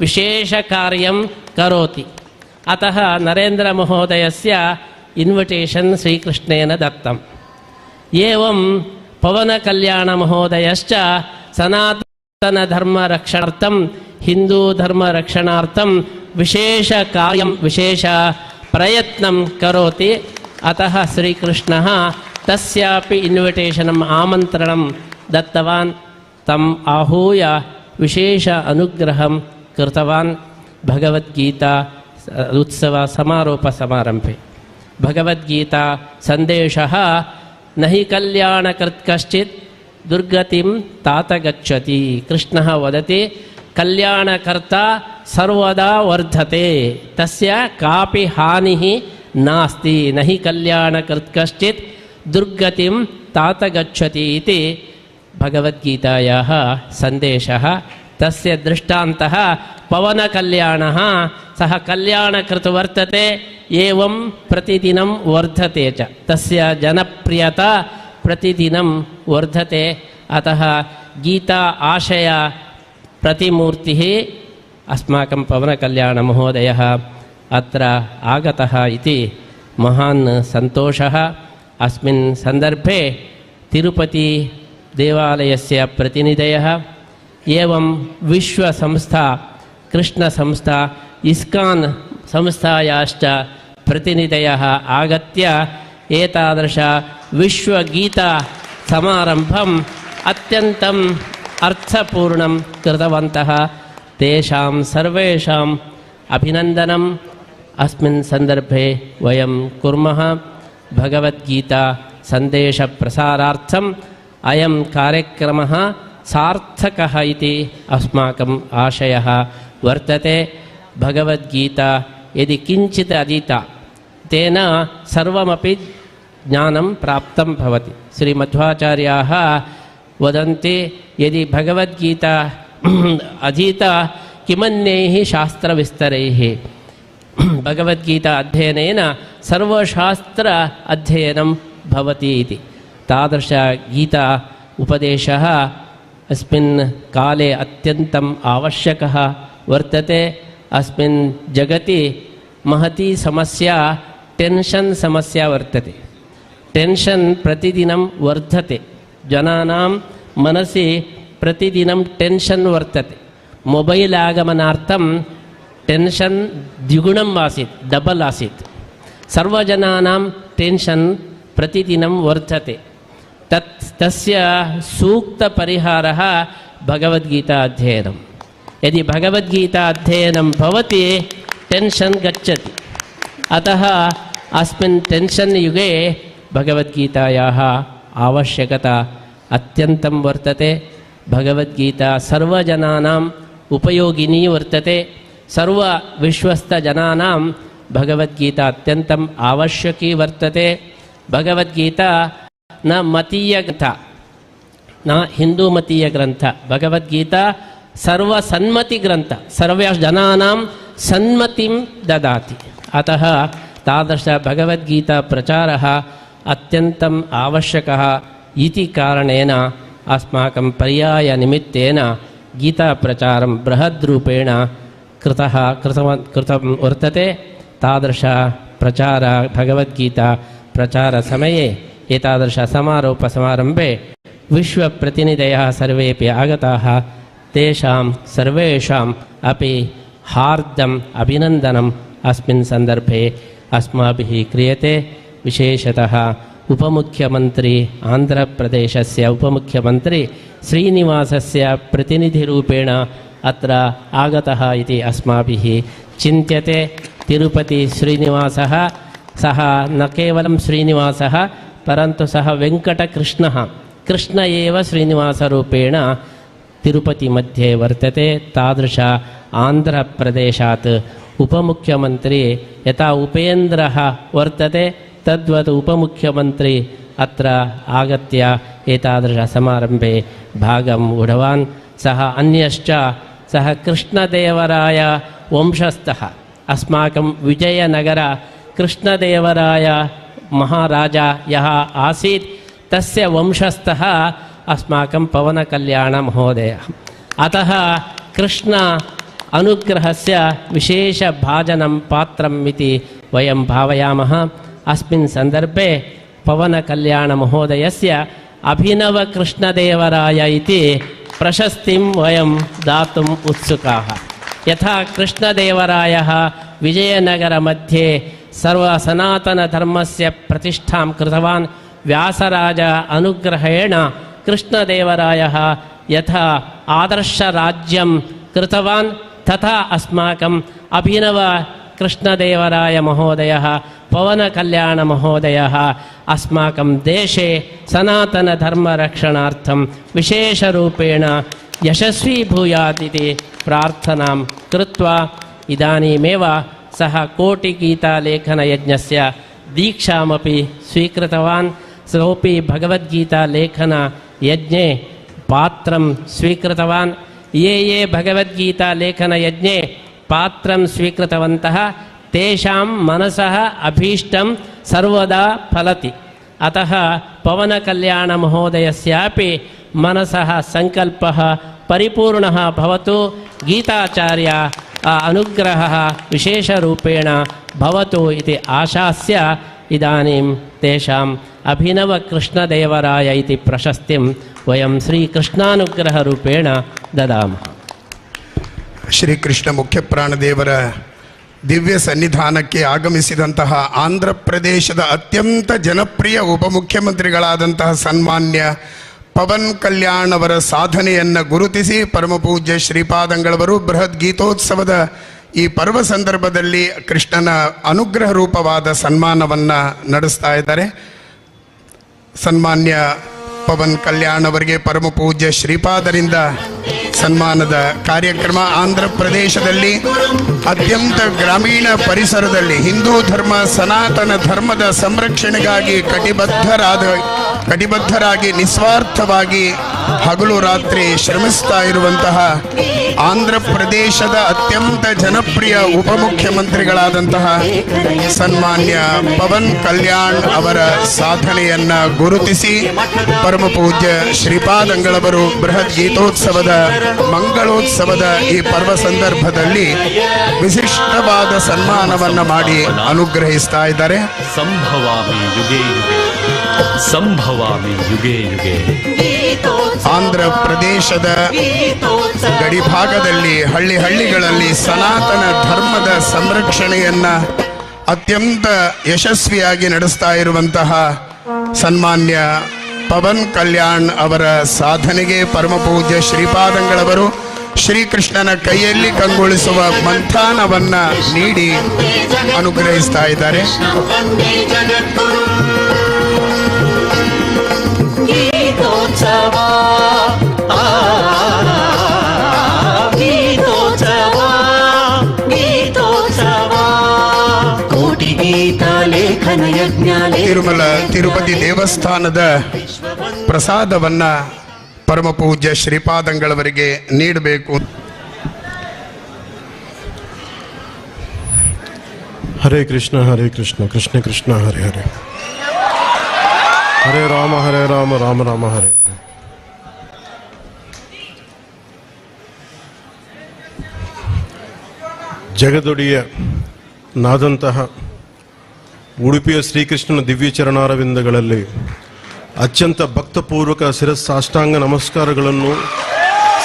विशेषकार्यं करोति। अतः नरेन्द्रमहोदयस्य इन्विटेशन् श्रीकृष्णेन दत्तम्। एवं पवनकल्याणमहोदयश्च सनातनधर्मरक्षणार्थं हिन्दूधर्मरक्षणार्थं विशेषकार्यं विशेषप्रयत्नं करोति। अतः श्रीकृष्णः तस्यापि इन्विटेशनम् आमन्त्रणं दत्तवान्। तम् आहूय विशेष अनुग्रहं कृतवान्। भगवद्गीता उत्सव समारोप समारम्भे भगवद्गीता सन्देशः न हि कल्याणकृत् कश्चित् दुर्गतिं तात गच्छति। कृष्णः वदति कल्याणकर्ता सर्वदा वर्धते, तस्य कापि हानिः नास्ति। न हि कल्याणकृत् कश्चित् दुर्गतिं तात गच्छति इति भगवद्गीतायाः सन्देशः। तस्य दृष्टान्तः पवनकल्याणः। सः कल्याणकृत् वर्तते, एवं प्रतिदिनं वर्धते च। तस्य जनप्रियता प्रतिदिनं वर्धते। अतः गीता आशय प्रतिमूर्तिः अस्माकं पवनकल्याणमहोदयः अत्र आगतः इति महान् सन्तोषः। अस्मिन् सन्दर्भे तिरुपति देवालयस्य प्रतिनिधयः एवं विश्वसंस्था कृष्णसंस्था इस्कान् संस्थायाश्च प्रतिनिधयः आगत्य एतादृश विश्वगीता समारम्भम् अत्यन्तम् अर्थपूर्णं कृतवन्तः। तेषां सर्वेषाम् अभिनन्दनम् अस्मिन् सन्दर्भे वयं कुर्मः। भगवद्गीता सन्देशप्रसारार्थम् अयं कार्यक्रमः सार्थकः इति अस्माकम् आशयः वर्तते। भगवद्गीता यदि किञ्चित् अधीता तेन सर्वमपि ज्ञानं प्राप्तं भवति। श्रीमध्वाचार्याः वदन्ति यदि भगवद्गीता अधीता किमन्यैः शास्त्रविस्तरैः। भगवद्गीता अध्ययनेन सर्वशास्त्र अध्ययनं भवति इति। तादृशगीता उपदेशः अस्मिन् काले अत्यन्तम् आवश्यकः वर्तते। अस्मिन् जगति महती समस्या टेन्शन् समस्या वर्तते। टेन्शन् प्रतिदिनं वर्धते, जनानां मनसि प्रतिदिनं टेन्शन् वर्तते। मोबैल् आगमनार्थं टेन्शन् द्विगुणम् आसीत्, डबल् आसीत्। सर्वजनानां टेन्शन् प्रतिदिनं वर्धते। तस्य सूक्तपरिहारः भगवद्गीता अध्ययनं। यदि भगवद्गीता अध्ययनं भवति टेन्शन् गच्छति। अतः अस्मिन् टेन्शन् युगे भगवद्गीतायाः आवश्यकता अत्यन्तं वर्तते। भगवद्गीता सर्वजनानाम् उपयोगिनी वर्तते। सर्वविश्वस्तजनानां भगवद्गीता अत्यन्तम् आवश्यकी वर्तते। भगवद्गीता न मतीयग्रन्थ, न हिन्दूमतीयग्रन्थ। भगवद्गीता सर्वसन्मतिग्रन्थ, सर्वजनानां सन्मतिं ददाति। अतः तादृशभगवद्गीता प्रचारः अत्यन्तम् आवश्यकः इति कारणेन अस्माकं पर्यायनिमित्तेन गीताप्रचारं बृहद्रूपेण कृतं वर्तते। तादृशप्रचार भगवद्गीता प्रचारसमये एतादृशसमारोपसमारम्भे विश्वप्रतिनिधयः सर्वेपि आगताः। तेषां सर्वेषाम् अपि हार्दम् अभिनन्दनम् अस्मिन् सन्दर्भे अस्माभिः क्रियते। विशेषतः उपमुख्यमन्त्री, आन्ध्रप्रदेशस्य उपमुख्यमन्त्री श्रीनिवासस्य प्रतिनिधिरूपेण अत्र आगतः इति अस्माभिः चिन्त्यते। तिरुपति श्रीनिवासः, सः न केवलं श्रीनिवासः परन्तु सः वेङ्कटकृष्णः, कृष्ण एव श्रीनिवासरूपेण तिरुपतिमध्ये वर्तते। तादृश आन्ध्रप्रदेशात् उपमुख्यमन्त्री यथा उपेन्द्रः वर्तते तद्वत् उपमुख्यमन्त्री अत्र आगत्य एतादृशसमारम्भे भागम् ऊढवान्। सः अन्यश्च सः कृष्णदेवराय वंशस्थः। अस्माकं विजयनगर कृष्णदेवराय महाराजा यः आसीत् तस्य वंशस्थः अस्माकं पवनकल्याणमहोदयः। अतः कृष्ण अनुग्रहस्य विशेषभाजनं पात्रम् इति वयं भावयामः। अस्मिन् सन्दर्भे पवनकल्याणमहोदयस्य अभिनवकृष्णदेवराय इति प्रशस्तिं वयं दातुम् उत्सुकाः। यथा कृष्णदेवरायः विजयनगरमध्ये सर्वसनातनधर्मस्य प्रतिष्ठां कृतवान्, व्यासराज अनुग्रहेण कृष्णदेवरायः यथा आदर्शराज्यं कृतवान् तथा अस्माकम् अभिनव कृष्णदेवराय महोदयः, पवनकल्याणमहोदयः अस्माकं देशे सनातनधर्मरक्षणार्थं विशेषरूपेण यशस्वी भूयात् इति प्रार्थनां कृत्वा इदानीमेव सः कोटिगीतालेखनयज्ञस्य दीक्षामपि स्वीकृतवान्। सोऽपि भगवद्गीतालेखनयज्ञे पात्रं स्वीकृतवान्। ये भगवद्गीतालेखनयज्ञे पात्रं स्वीकृतवन्तः तेषां मनसः अभीष्टं सर्वदा फलति। अतः पवनकल्याणमहोदयस्यापि मनसः सङ्कल्पः परिपूर्णः भवतु, गीताचार्य अनुग्रहः विशेषरूपेण भवतु इति आशास्य इदानीं तेषाम् अभिनवकृष्णदेवराय इति प्रशस्तिं वयं श्रीकृष्णानुग्रहरूपेण ददामः। ಶ್ರೀಕೃಷ್ಣ ಮುಖ್ಯಪ್ರಾಣದೇವರ ದಿವ್ಯ ಸನ್ನಿಧಾನಕ್ಕೆ ಆಗಮಿಸಿದಂತಹ ಆಂಧ್ರ ಪ್ರದೇಶದ ಅತ್ಯಂತ ಜನಪ್ರಿಯ ಉಪಮುಖ್ಯಮಂತ್ರಿಗಳಾದಂತಹ ಸನ್ಮಾನ್ಯ ಪವನ್ ಕಲ್ಯಾಣ್ ಅವರ ಸಾಧನೆಯನ್ನು ಗುರುತಿಸಿ ಪರಮಪೂಜ್ಯ ಶ್ರೀಪಾದಂಗಳವರು ಬೃಹತ್ ಗೀತೋತ್ಸವದ ಈ ಪರ್ವ ಸಂದರ್ಭದಲ್ಲಿ ಕೃಷ್ಣನ ಅನುಗ್ರಹ ರೂಪವಾದ ಸನ್ಮಾನವನ್ನು ನಡೆಸ್ತಾ ಇದ್ದಾರೆ. ಸನ್ಮಾನ್ಯ ಪವನ್ ಕಲ್ಯಾಣ್ ಅವರಿಗೆ ಪರಮಪೂಜ್ಯ ಶ್ರೀಪಾದರಿಂದ ಸನ್ಮಾನದ ಕಾರ್ಯಕ್ರಮ ಆಂಧ್ರ ಪ್ರದೇಶದಲ್ಲಿ ಅತ್ಯಂತ ಗ್ರಾಮೀಣ ಪರಿಸರದಲ್ಲಿ ಹಿಂದೂ ಧರ್ಮ ಸನಾತನ ಧರ್ಮದ ಸಂರಕ್ಷಣೆಗಾಗಿ ಕಟಿಬದ್ಧರಾಗಿ ನಿಸ್ವಾರ್ಥವಾಗಿ ಹಗಲು ರಾತ್ರಿ ಶ್ರಮಿಸ್ತಾ ಇರುವಂತಹ ಆಂಧ್ರ ಪ್ರದೇಶದ ಅತ್ಯಂತ ಜನಪ್ರಿಯ ಉಪಮುಖ್ಯಮಂತ್ರಿಗಳಾದಂತಹ ಸನ್ಮಾನ್ಯ ಪವನ್ ಕಲ್ಯಾಣ್ ಅವರ ಸಾಧನೆಯನ್ನ ಗುರುತಿಸಿ ಪರಮ ಪೂಜ್ಯ ಶ್ರೀಪಾದಂಗಳವರು ಬೃಹತ್ ಗೀತೋತ್ಸವದ ಮಂಗಳೋತ್ಸವದ ಈ ಪರ್ವ ಸಂದರ್ಭದಲ್ಲಿ ವಿಶಿಷ್ಟವಾದ ಸನ್ಮಾನವನ್ನ ಮಾಡಿ ಅನುಗ್ರಹಿಸ್ತಾ ಇದ್ದಾರೆ. ಸಂಭವಾಮಿ ಯುಗೆ ಯುಗೆ ಸಂಭವಾಮಿ ಯುಗೆ ಯುಗೆ. ಆಂಧ್ರ ಪ್ರದೇಶದ ಗಡಿಭಾಗದಲ್ಲಿ ಹಳ್ಳಿಗಳಲ್ಲಿ ಸನಾತನ ಧರ್ಮದ ಸಂರಕ್ಷಣೆಯನ್ನ ಅತ್ಯಂತ ಯಶಸ್ವಿಯಾಗಿ ನಡೆಸ್ತಾ ಇರುವಂತಹ ಸನ್ಮಾನ್ಯ ಪವನ್ ಕಲ್ಯಾಣ್ ಅವರ ಸಾಧನೆಗೆ ಪರಮ ಪೂಜ್ಯ ಶ್ರೀಪಾದಂಗಳವರು ಶ್ರೀಕೃಷ್ಣನ ಕೈಯಲ್ಲಿ ಕಂಗೊಳಿಸುವ ಮಂಥಾನವನ್ನ ನೀಡಿ ಅನುಗ್ರಹಿಸ್ತಾ ಇದ್ದಾರೆ. ತಿರುಮಲ ತಿರುಪತಿ ದೇವಸ್ಥಾನದ ಪ್ರಸಾದವನ್ನ ಪರಮ ಪೂಜ್ಯ ಶ್ರೀಪಾದಂಗಳವರಿಗೆ ನೀಡಬೇಕು. ಹರೇ ಕೃಷ್ಣ ಕೃಷ್ಣ ಕೃಷ್ಣ ಹರೇ ಹರೇ, ಹರೇ ರಾಮ ರಾಮ ರಾಮ ಹರೇ. ಜಗದೊಡೆಯ ನಾದಂತಹ ಉಡುಪಿಯ ಶ್ರೀಕೃಷ್ಣನ ದಿವ್ಯ ಚರಣಾರವಿಂದಗಳಲ್ಲಿ ಅತ್ಯಂತ ಭಕ್ತಪೂರ್ವಕ ಶಿರಸ್ಸಾಷ್ಟಾಂಗ ನಮಸ್ಕಾರಗಳನ್ನು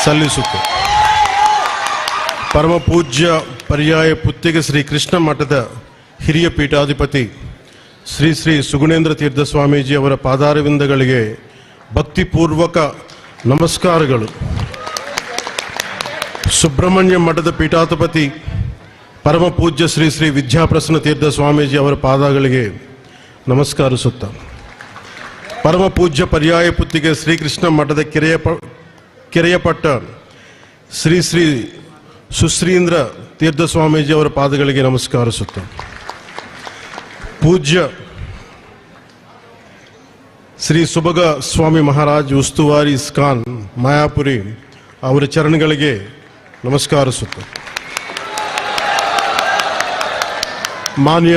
ಸಲ್ಲಿಸುತ್ತೆ. ಪರಮ ಪೂಜ್ಯ ಪರ್ಯಾಯ ಪುತ್ತಿಗೆ ಶ್ರೀ ಕೃಷ್ಣ ಮಠದ ಹಿರಿಯ ಪೀಠಾಧಿಪತಿ ಶ್ರೀ ಶ್ರೀ ಸುಗುಣೇಂದ್ರ ತೀರ್ಥ ಸ್ವಾಮೀಜಿ ಅವರ ಪಾದಾರವಿಂದಗಳಿಗೆ ಭಕ್ತಿಪೂರ್ವಕ ನಮಸ್ಕಾರಗಳು. ಸುಬ್ರಹ್ಮಣ್ಯ ಮಠದ ಪೀಠಾಧಿಪತಿ ಪರಮ ಪೂಜ್ಯ ಶ್ರೀ ಶ್ರೀ ವಿದ್ಯಾಪ್ರಸನ್ನ ತೀರ್ಥ ಸ್ವಾಮೀಜಿ ಅವರ ಪಾದಗಳಿಗೆ ನಮಸ್ಕರಿಸುತ್ತ, ಪರಮ ಪೂಜ್ಯ ಪರ್ಯಾಯ ಪುತ್ತಿಗೆ ಶ್ರೀಕೃಷ್ಣ ಮಠದ ಕೆರೆಯಪಟ್ಟ ಶ್ರೀ ಶ್ರೀ ಸುಶ್ರೀಂದ್ರ ತೀರ್ಥ ಸ್ವಾಮೀಜಿ ಅವರ ಪಾದಗಳಿಗೆ ನಮಸ್ಕರಿಸುತ್ತ, ಪೂಜ್ಯ ಶ್ರೀ ಸುಭಗ ಸ್ವಾಮಿ ಮಹಾರಾಜ್ ಉಸ್ತುವಾರಿ ಇಸ್ಕಾನ್ ಮಾಯಾಪುರಿ ಅವರ ಚರಣಗಳಿಗೆ ನಮಸ್ಕರಿಸುತ್ತ, ಮಾನ್ಯ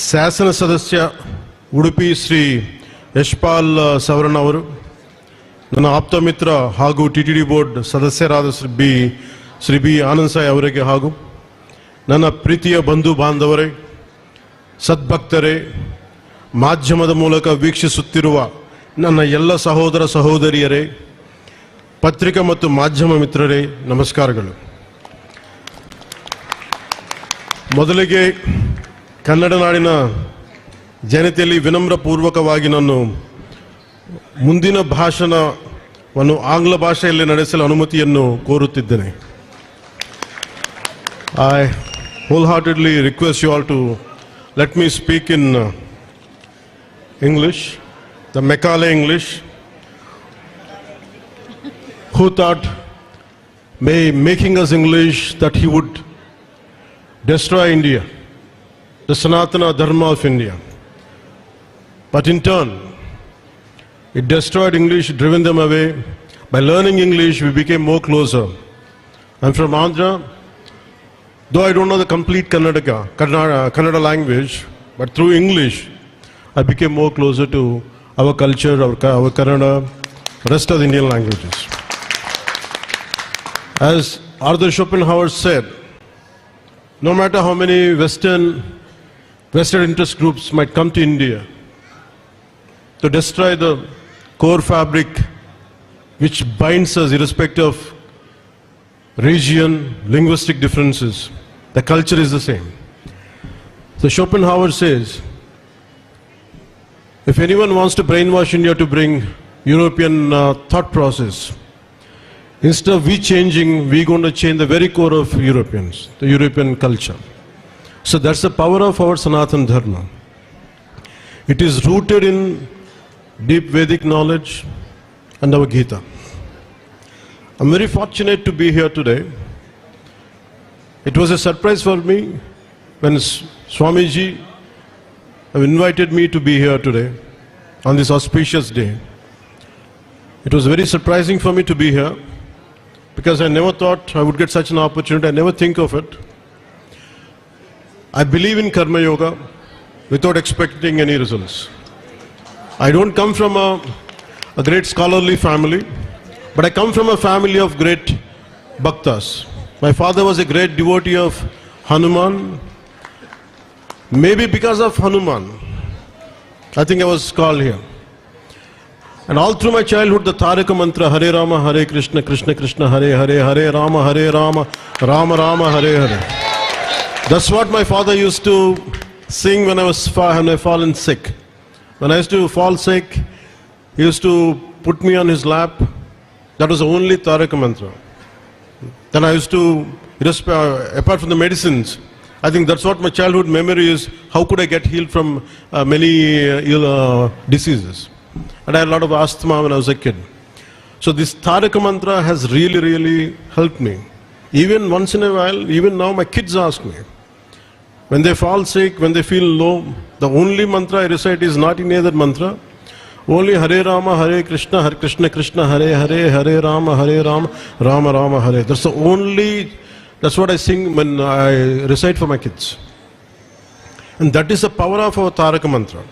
ಶಾಸನ ಸದಸ್ಯ ಉಡುಪಿ ಶ್ರೀ ಯಶ್ಪಾಲ್ ಸವರ್ಣ ಅವರು, ನನ್ನ ಆಪ್ತ ಮಿತ್ರ ಹಾಗೂ ಟಿಟಿಡಿ ಬೋರ್ಡ್ ಸದಸ್ಯರಾದ ಶ್ರೀ ಬಿ ಆನಂದ್ ಸಾಯಿ ಅವರಿಗೆ, ಹಾಗೂ ನನ್ನ ಪ್ರೀತಿಯ ಬಂಧು ಬಾಂಧವರೇ, ಸದ್ಭಕ್ತರೇ, ಮಾಧ್ಯಮದ ಮೂಲಕ ವೀಕ್ಷಿಸುತ್ತಿರುವ ನನ್ನ ಎಲ್ಲ ಸಹೋದರ ಸಹೋದರಿಯರೇ, ಪತ್ರಿಕಾ ಮತ್ತು ಮಾಧ್ಯಮ ಮಿತ್ರರೇ, ನಮಸ್ಕಾರಗಳು. ಮೊದಲಿಗೆ ಕನ್ನಡ ನಾಡಿನ ಜನತೆಯಲ್ಲಿ ವಿನಮ್ರ ಪೂರ್ವಕವಾಗಿ ನಾನು ಮುಂದಿನ ಭಾಷಣವನ್ನು ಆಂಗ್ಲ ಭಾಷೆಯಲ್ಲಿ ನಡೆಸಲು ಅನುಮತಿಯನ್ನು ಕೋರುತ್ತಿದ್ದೇನೆ. I wholeheartedly request you all to let me speak in English, the Macaulay English. Who thought by making us English that he would destroy India, the Sanatana Dharma of India. But in turn, it destroyed English, driven them away. By learning English, we became more closer. I'm from Andhra. Though I don't know the complete Kannada language, but through English, I became more closer to our culture, our Kannada, rest of the Indian languages. As Arthur Schopenhauer said, no matter how many Western interest groups might come to India to destroy the core fabric which binds us irrespective of region, linguistic differences, the culture is the same. So Schopenhauer says, if anyone wants to brainwash India to bring European thought process, instead of we changing, we're going to change the very core of Europeans, the European culture. So that's the power of our Sanatana Dharma. It is rooted in deep Vedic knowledge and our Gita. I'm very fortunate to be here today. It was a surprise for me when Swamiji invited me to be here today on this auspicious day. It was very surprising for me to be here because I never thought I would get such an opportunity. I never think of it. I believe in Karma Yoga without expecting any results. I don't come from a great scholarly family, but I come from a family of great bhaktas. My father was a great devotee of Hanuman. Maybe because of Hanuman, I think I was called here. And all through my childhood, the Taraka mantra, Hare Rama, Hare Krishna, Krishna Krishna, Hare Hare, Hare Rama, Rama Rama, Hare Hare. That's what my father used to sing when I fallen sick. When I used to fall sick, he used to put me on his lap. That was the only Taraka mantra. Then I used to, apart from the medicines, I think that's what my childhood memory is. How could I get healed from many diseases? And I had a lot of asthma when I was a kid. So this Taraka mantra has really, really helped me. Even once in a while, even now my kids ask me. When they fall sick, when they feel low, the only mantra I recite is not any other mantra. Only Hare Rama, Hare Krishna, Hare Krishna, Krishna Hare Hare, Hare Rama, Rama Rama Hare. That's what I sing when I recite for my kids. And that is the power of our Taraka mantra.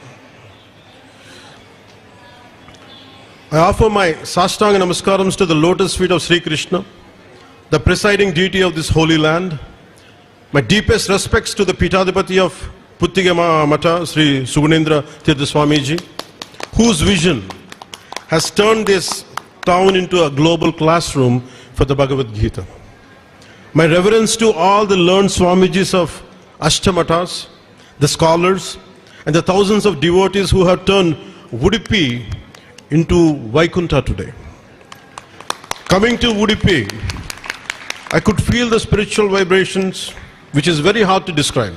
I offer my Sastanga Namaskarams to the lotus feet of Sri Krishna, the presiding deity of this holy land. My deepest respects to the Pitadipati of Puttiga Mata, Sri Sugunendra Tirtha Swamiji, whose vision has turned this town into a global classroom for the Bhagavad Gita. My reverence to all the learned Swamijis of Ashtamatas, the scholars, and the thousands of devotees who have turned Udupi into Vaikunta today. Coming to Udupi, I could feel the spiritual vibrations, which is very hard to describe.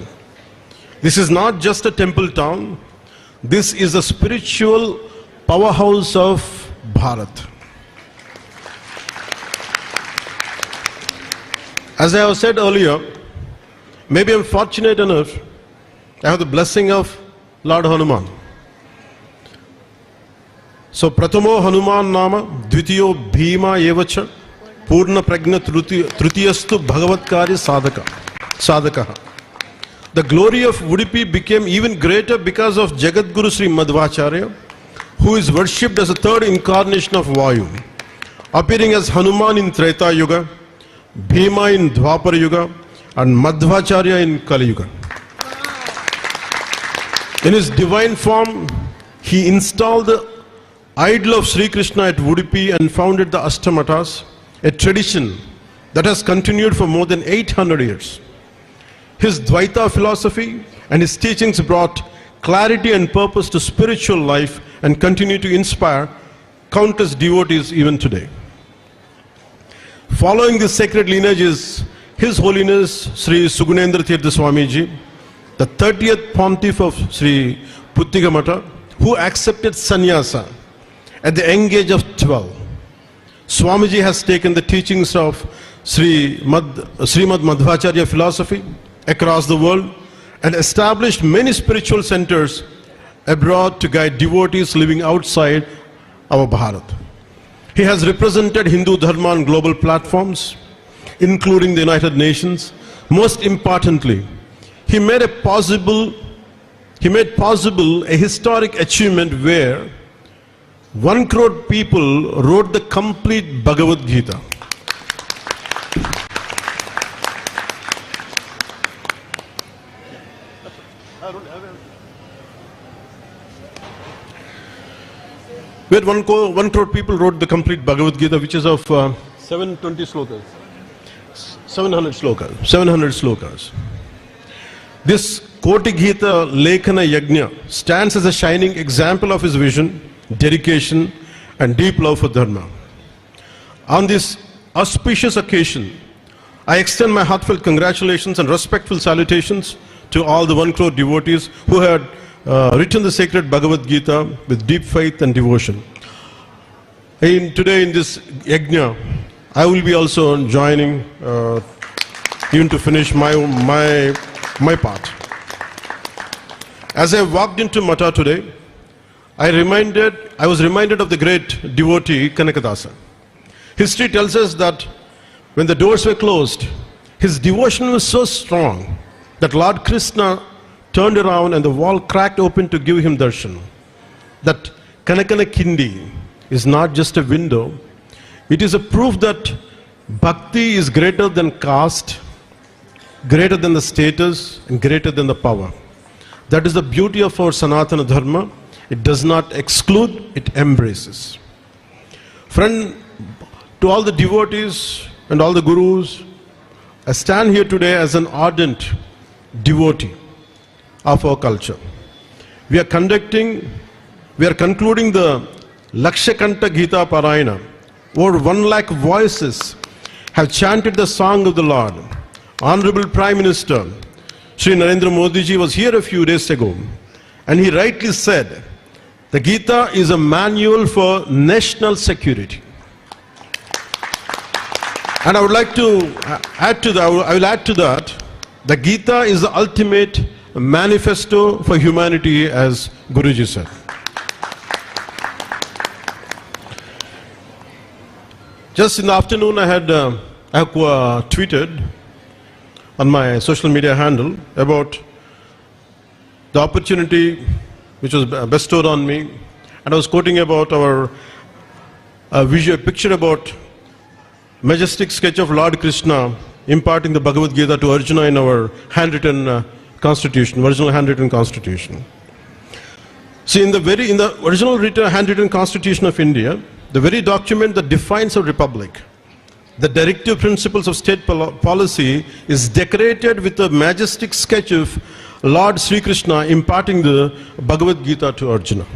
This is not just a temple town. This is a spiritual powerhouse of Bharat. As I have said earlier, maybe I'm fortunate enough, I have the blessing of Lord Hanuman. So, Pratamo Hanuman Nama, Dvitiyo Bhima Evacha, Purna Pragna Trutiyastu Bhagavatkarya Sadhaka. The glory of Udupi became even greater because of Jagadguru Sri Madhvacharya, who is worshipped as a third incarnation of Vayu, appearing as Hanuman in Treta Yuga, Bhima in Dwapara Yuga, and Madhvacharya in Kali Yuga. In his divine form, he installed the idol of Sri Krishna at Udupi and founded the Ashtamatas, a tradition that has continued for more than 800 years. His Dvaita philosophy and his teachings brought clarity and purpose to spiritual life and continue to inspire countless devotees even today. Following this sacred lineage is His Holiness Sri Sugunendra Tirtha Swamiji, the 30th Pontiff of Sri Puttiga Mata, who accepted sannyasa at the young age of 12. Swamiji has taken the teachings of Srimad Madhvacharya philosophy across the world and established many spiritual centers abroad to guide devotees living outside our Bharat. He has represented Hindu Dharma on global platforms, including the United Nations. Most importantly, he made possible a historic achievement where 1 crore people wrote the complete Bhagavad Gita. Where 1 crore people wrote the complete Bhagavad Gita, which is of 720 slokas. 700 slokas. This Koti Gita Lekhana Yajna stands as a shining example of his vision, dedication, and deep love for Dharma. On this auspicious occasion, I extend my heartfelt congratulations and respectful salutations to all the 1 crore devotees who had written the sacred Bhagavad Gita with deep faith and devotion. Today in this yajna, I will be also joining even to finish my part. As I walked into Mata today, I was reminded of the great devotee Kanakadasa. History tells us that when the doors were closed, his devotion was so strong that Lord Krishna turned around and the wall cracked open to give him darshan. That Kanakana Kindi is not just a window, it is a proof that bhakti is greater than caste, greater than the status, and greater than the power. That is the beauty of our Sanatana Dharma. It does not exclude, it embraces. Friend, to all the devotees and all the gurus, I stand here today as an ardent devotee of our culture. We are concluding the Lakshakanta Gita Parayana. Over 1 lakh voices have chanted the song of the Lord. Honorable Prime Minister Shri Narendra Modi ji was here a few days ago, and he rightly said, the Gita is a manual for national security. And I would like to add to that, I will add to that, the Gita is the ultimate manifesto for humanity, as Guruji said. Just in the afternoon, I have tweeted on my social media handle about the opportunity which was bestowed on me, and I was quoting about our visual picture about majestic sketch of Lord Krishna imparting the Bhagavad Gita to Arjuna in our handwritten constitution, original handwritten constitution. See, in the original handwritten constitution of India, the very document that defines our republic, the directive principles of state policy, is decorated with a majestic sketch of Lord Sri Krishna imparting the Bhagavad Gita to Arjuna.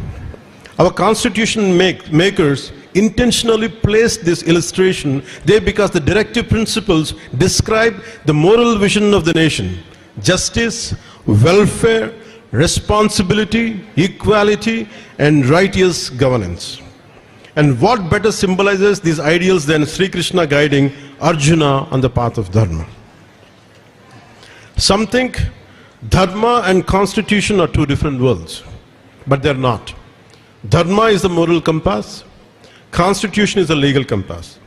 Our constitution makers intentionally placed this illustration there because the directive principles describe the moral vision of the nation: justice, welfare, responsibility, equality, and righteous governance. And what better symbolizes these ideals than Sri Krishna guiding Arjuna on the path of Dharma? Some think Dharma and Constitution are two different worlds, but they're not. Dharma is the moral compass, Constitution is the legal compass.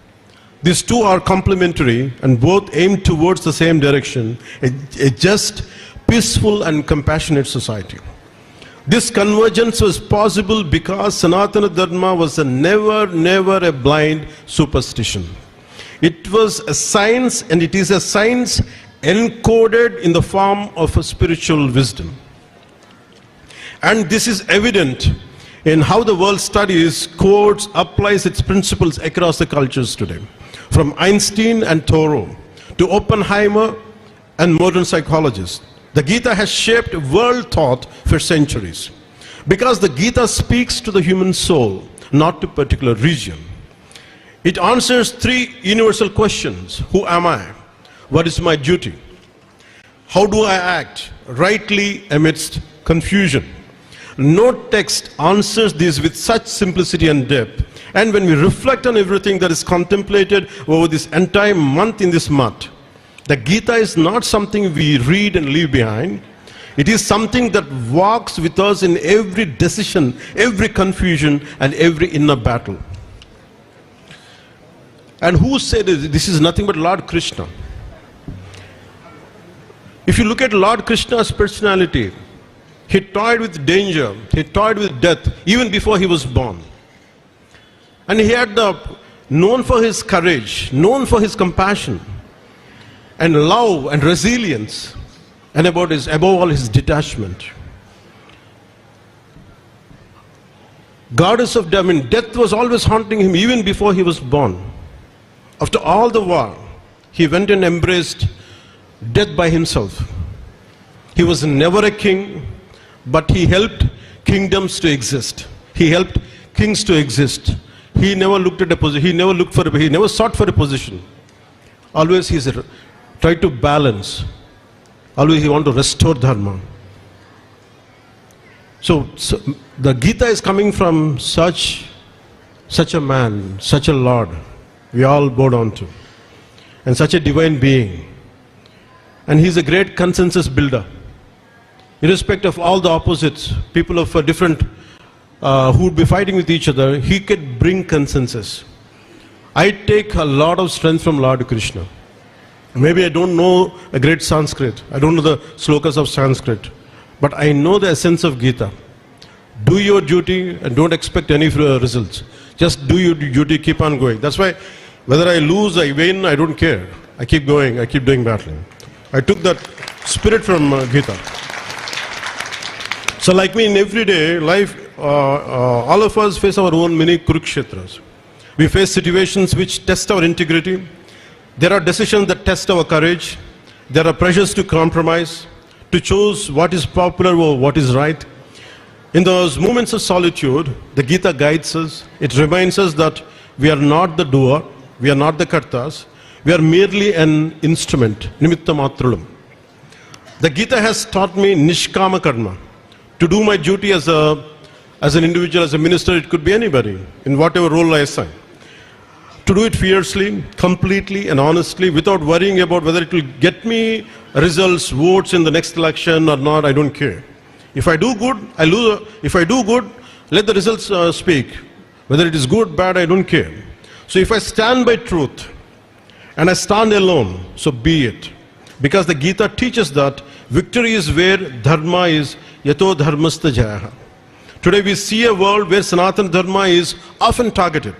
These two are complementary and both aim towards the same direction, a just, peaceful and compassionate society. This convergence was possible because Sanatana Dharma was never a blind superstition. It was a science, and it is a science encoded in the form of a spiritual wisdom. And this is evident in how the world studies, quotes, applies its principles across the cultures today. From Einstein and Thoreau to Oppenheimer and modern psychologists, the Gita has shaped world thought for centuries. Because the Gita speaks to the human soul, not to a particular region. It answers three universal questions. Who am I? What is my duty? How do I act rightly amidst confusion? No text answers these with such simplicity and depth. And when we reflect on everything that is contemplated over this entire month in this month, the Gita is not something we read and leave behind. It is something that walks with us in every decision, every confusion, and every inner battle. And who said it? This is nothing but Lord Krishna. If you look at Lord Krishna's personality, he toyed with danger, he toyed with death even before he was born. And he had known for his courage, known for his compassion, and love and resilience, and above all his detachment. Goddess of death, death was always haunting him even before he was born. After all the war, he went and embraced death by himself. He was never a king, but he helped kingdoms to exist. He helped kings to exist. He never looked at a position. He never sought for a position. Always he tried to balance. Always he wanted to restore dharma. So the Gita is coming from such a man, such a Lord we all bow down to, and such a divine being. And he's a great consensus builder. Irrespective of all the opposites, people of different who would be fighting with each other, he could bring consensus. I take a lot of strength from Lord Krishna. Maybe I don't know a great Sanskrit, I don't know the slokas of Sanskrit, but I know the essence of Gita. Do your duty and don't expect any results. Just do your duty, keep on going. That's why whether I lose, I win, I don't care. I keep going, I keep doing battling. I took that spirit from Gita. So like me in everyday life, all of us face our own mini Kurukshetras. We face situations which test our integrity. There are decisions that test our courage. There are pressures to compromise, to choose what is popular or what is right. In those moments of solitude, the Gita guides us. It reminds us that we are not the doer, we are not the kartas, we are merely an instrument, nimitta matralam. The Gita has taught me nishkama karma. To do my duty as an individual, as a minister, it could be anybody, in whatever role I assign. To do it fiercely, completely and honestly, without worrying about whether it will get me results, votes in the next election or not, I don't care. If I do good, I lose. If I do good, let the results speak. Whether it is good, bad, I don't care. So if I stand by truth and I stand alone, so be it. Because the Gita teaches that victory is where dharma is, yato dharmastha jayaha. Today we see a world where Sanatana Dharma is often targeted.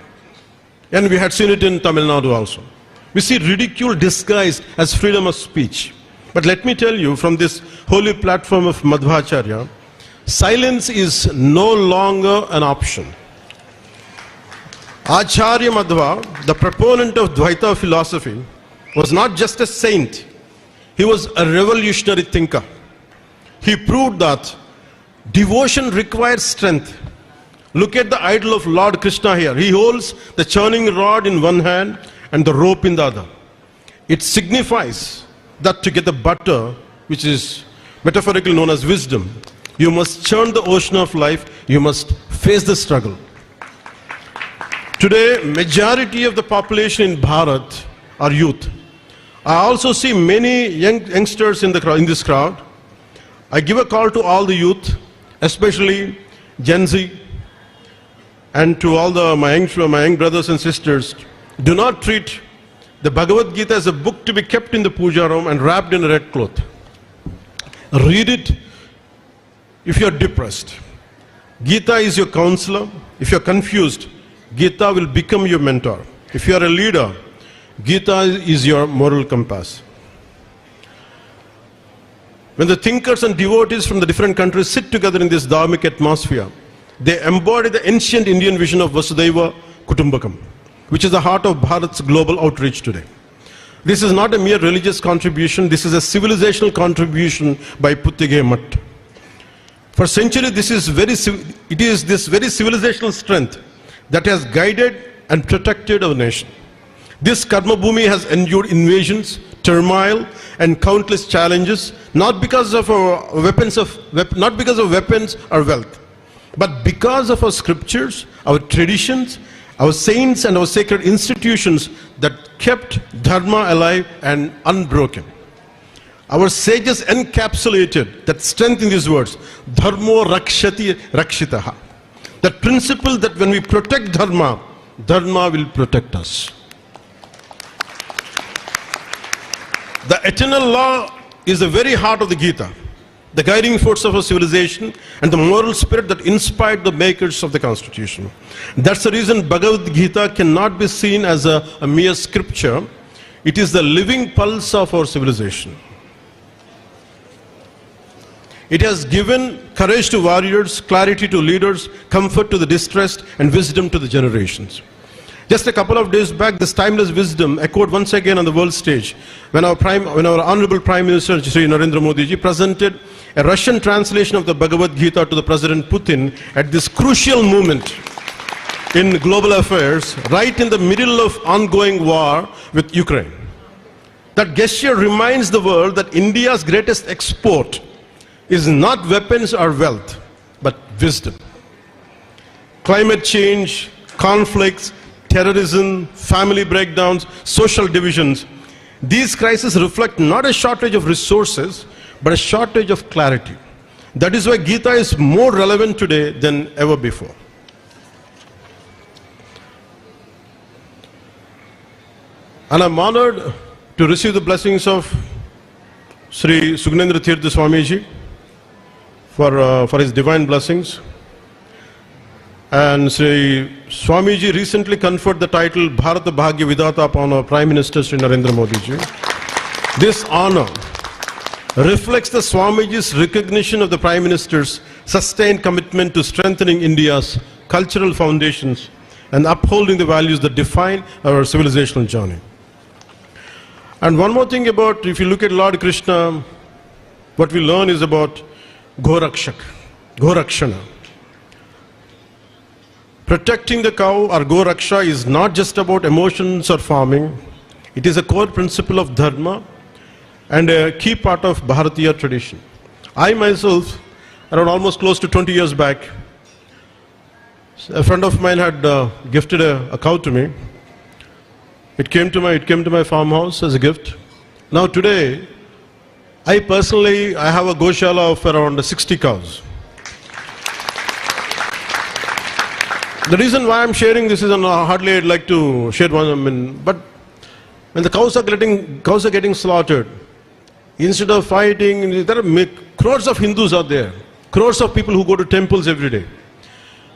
And we had seen it in Tamil Nadu also. We see ridicule disguised as freedom of speech. But let me tell you, from this holy platform of Madhvacharya, silence is no longer an option. Acharya Madhva, the proponent of Dvaita philosophy, was not just a saint. He was a revolutionary thinker. He proved that devotion requires strength. Look at the idol of Lord Krishna here. He holds the churning rod in one hand and the rope in the other. It signifies that to get the butter, which is metaphorically known as wisdom, you must churn the ocean of life, you must face the struggle. Today, majority of the population in Bharat are youth. I also see many youngsters in this crowd. I give a call to all the youth, especially Gen Z, and to all my young brothers and sisters. Do not treat the Bhagavad Gita as a book to be kept in the puja room and wrapped in a red cloth. Read it if you are depressed. Gita is your counselor. If you are confused, Gita will become your mentor. If you are a leader, Gita is your moral compass. When the thinkers and devotees from the different countries sit together in this dharmic atmosphere, they embody the ancient Indian vision of Vasudhaiva Kutumbakam, which is the heart of Bharat's global outreach today. This is not a mere religious contribution, this is a civilizational contribution by Puttige Mutt. For centuries, it is this very civilizational strength that has guided and protected our nation. This Karma Bhumi has endured invasions, turmoil, and countless challenges, not because of weapons or wealth, but because of our scriptures, our traditions, our saints and our sacred institutions that kept Dharma alive and unbroken. Our sages encapsulated that strength in these words, Dharmo Rakshati Rakshitaha. That principle that when we protect Dharma, Dharma will protect us. The eternal law is the very heart of the Gita, the guiding force of our civilization and the moral spirit that inspired the makers of the Constitution. That's the reason Bhagavad Gita cannot be seen as a mere scripture. It is the living pulse of our civilization. It has given courage to warriors, clarity to leaders, comfort to the distressed, and wisdom to the generations. Just a couple of days back, this timeless wisdom echoed once again on the world stage when our Honorable Prime Minister Shri Narendra Modi ji presented a Russian translation of the Bhagavad Gita to the President Putin at this crucial moment in global affairs, right in the middle of ongoing war with Ukraine. That gesture reminds the world that India's greatest export is not weapons or wealth, but wisdom. Climate change, conflicts, terrorism, family breakdowns, social divisions, these crises reflect not a shortage of resources, but a shortage of clarity. That is why Gita is more relevant today than ever before. And I'm honored to receive the blessings of Sri Sugnendra Tirtha Swamiji for his divine blessings. And Sri Swamiji recently conferred the title Bharata Bhagya Vidata upon our Prime Minister Sri Narendra Modi ji. This honor reflects the Swamiji's recognition of the Prime Minister's sustained commitment to strengthening India's cultural foundations and upholding the values that define our civilizational journey. And one more thing about, if you look at Lord Krishna, what we learn is about Gorakshana. Protecting the cow or Goraksha is not just about emotions or farming. It is a core principle of Dharma and a key part of Bharatiya tradition. I myself, around almost close to 20 years back, a friend of mine had gifted a cow to me. It came to my farmhouse as a gift. Now today, I personally have a Goshala of around 60 cows. The reason why I'm sharing this is hardly I'd like to share one, but when the cows are getting slaughtered, instead of fighting, there are crores of Hindus out there, crores of people who go to temples every day.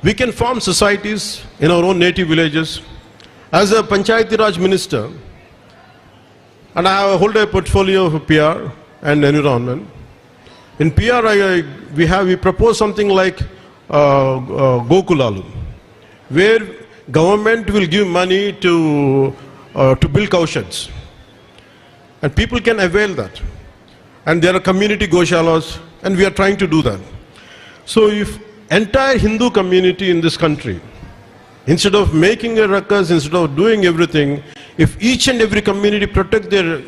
We can form societies in our own native villages. As a Panchayati Raj minister, and I hold a portfolio of PR and environment. In PR, we propose something like Gokulalu, where government will give money to build cow sheds, and people can avail that. And there are community Goshalas, and we are trying to do that. So if entire Hindu community in this country, instead of making a ruckus, instead of doing everything, if each and every community protect their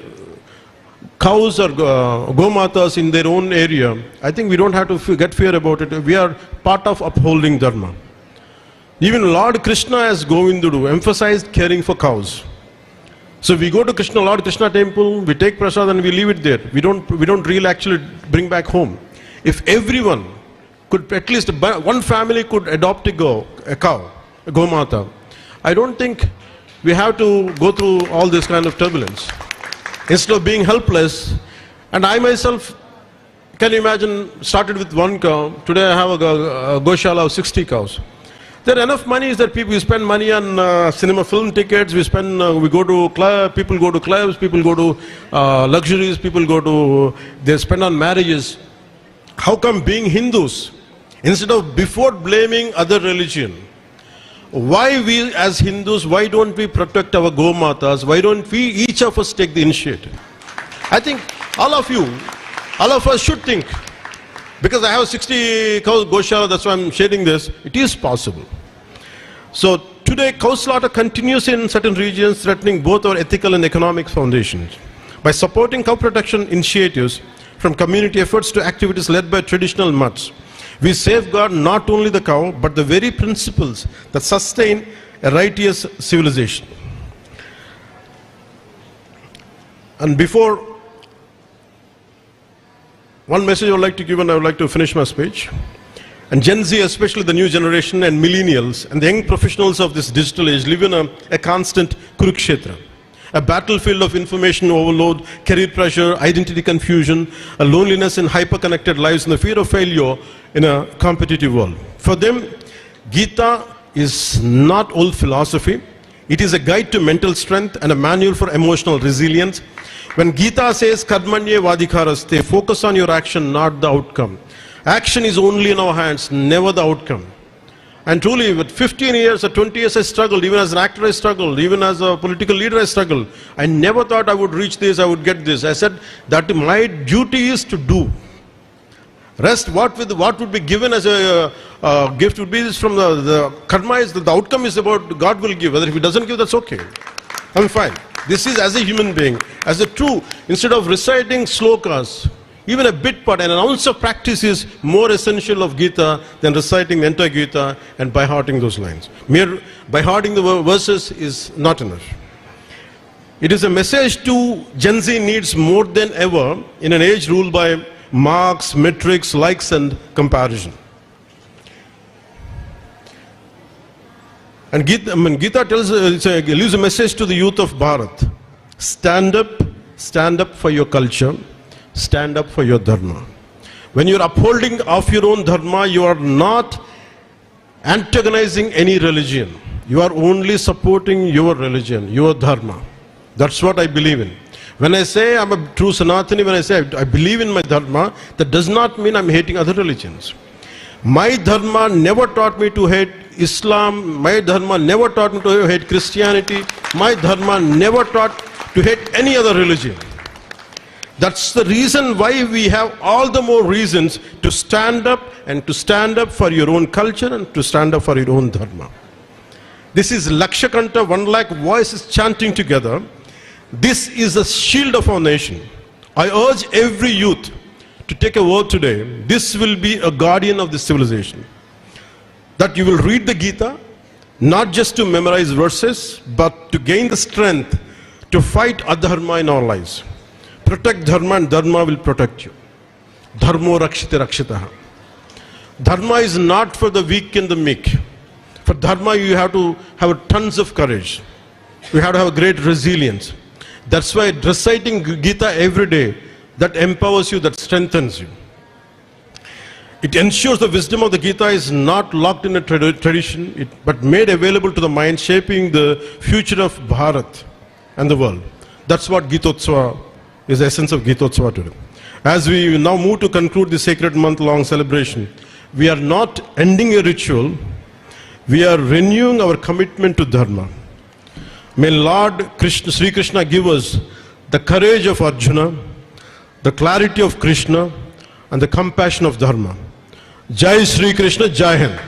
cows or gomatas in their own area, I think we don't have to get fear about it. We are part of upholding Dharma. Even Lord Krishna as Govindudu emphasized caring for cows. So we go to Lord Krishna temple, we take prasad and we leave it there. We don't really actually bring back home. If everyone could, at least one family could adopt a cow, a gomata, I don't think we have to go through all this kind of turbulence. Instead of being helpless, and I myself, can you imagine, started with one cow, today I have a Goshala of 60 cows. There are enough monies that we spend money on cinema film tickets, we go to club, people go to clubs, people go to luxuries, they spend on marriages. How come being Hindus, instead of before blaming other religion, why we as Hindus, why don't we protect our Gomatas, why don't we each of us take the initiative? I think all of us should think, because I have 60 cows Goshala, that's why I'm sharing this, it is possible. So today cow slaughter continues in certain regions, threatening both our ethical and economic foundations. By supporting cow protection initiatives, from community efforts to activities led by traditional mutts, we safeguard not only the cow, but the very principles that sustain a righteous civilization. And before, one message I would like to give, and I would like to finish my speech. And Gen Z, especially the new generation and millennials and the young professionals of this digital age, live in a constant Kurukshetra, a battlefield of information overload, career pressure, identity confusion, a loneliness in hyper-connected lives, and the fear of failure in a competitive world. For them, Gita is not old philosophy. It is a guide to mental strength and a manual for emotional resilience. When Gita says, Karmanye Vadikaraste, focus on your action, not the outcome. Action is only in our hands, never the outcome. And truly, with 15 years or 20 years I struggled, even as an actor I struggled, even as a political leader I struggled. I never thought I would reach this, I would get this. I said that my duty is to do. Rest, what would be given as a gift would be from the karma, is the outcome is about God will give. Whether if He doesn't give, that's okay. I'm fine. This is as a human being, as a true, instead of reciting slokas, even a bit part, an ounce of practice is more essential of Gita than reciting the entire Gita and by hearting those lines. Mere by hearting the verses is not enough. It is a message to Gen Z needs more than ever in an age ruled by marks, metrics, likes and comparison. And Gita tells, leaves a message to the youth of Bharat. Stand up for your culture, stand up for your dharma. When you are upholding of your own dharma, you are not antagonizing any religion. You are only supporting your religion, your dharma. That's what I believe in. When I say I'm a true Sanatani, when I say I believe in my dharma, that does not mean I'm hating other religions. My dharma never taught me to hate Islam. My dharma never taught me to hate Christianity. My dharma never taught to hate any other religion. That's the reason why we have all the more reasons to stand up and to stand up for your own culture and to stand up for your own dharma. This is Lakshakanta, 1 lakh voices chanting together. This is a shield of our nation. I urge every youth to take a vow today. This will be a guardian of this civilization. That you will read the Gita, not just to memorize verses, but to gain the strength to fight adharma in our lives. Protect dharma and dharma will protect you. Dharmo rakshite rakshitaha. Dharma is not for the weak and the meek. For dharma you have to have tons of courage. You have to have a great resilience. That's why reciting Gita every day, that empowers you, that strengthens you. It ensures the wisdom of the Gita is not locked in a tradition, but made available to the mind, shaping the future of Bharat and the world. That's what Gitotsava is, the essence of Gitotsava today. As we now move to conclude the sacred month-long celebration, we are not ending a ritual, we are renewing our commitment to Dharma. May Lord Krishna, Sri Krishna give us the courage of Arjuna, the clarity of Krishna and the compassion of Dharma. Jai Sri Krishna, Jai Hind.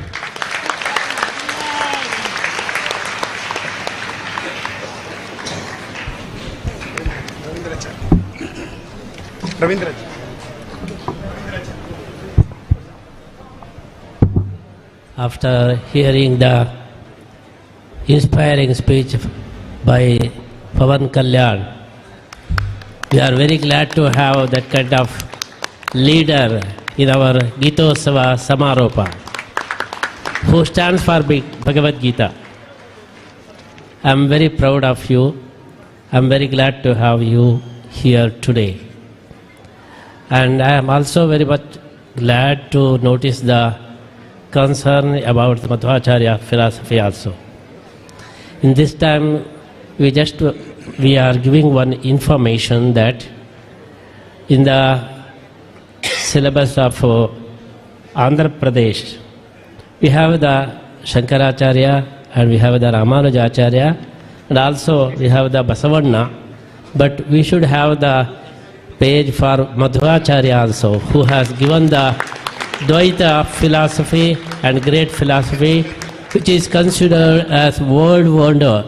Ravindra. After hearing the inspiring speech by Pavan Kalyan, we are very glad to have that kind of leader in our Gitosava Samaropa, who stands for Bhagavad Gita. I am very proud of you. I am very glad to have you here today. And I am also very much glad to notice the concern about the Madhvacharya philosophy also. In this time, we are giving one information that in the syllabus of Andhra Pradesh, we have the Shankaracharya and we have the Ramanujacharya and also we have the Basavanna, but we should have the page for Madhvacharya also, who has given the Dvaita philosophy and great philosophy, which is considered as world wonder.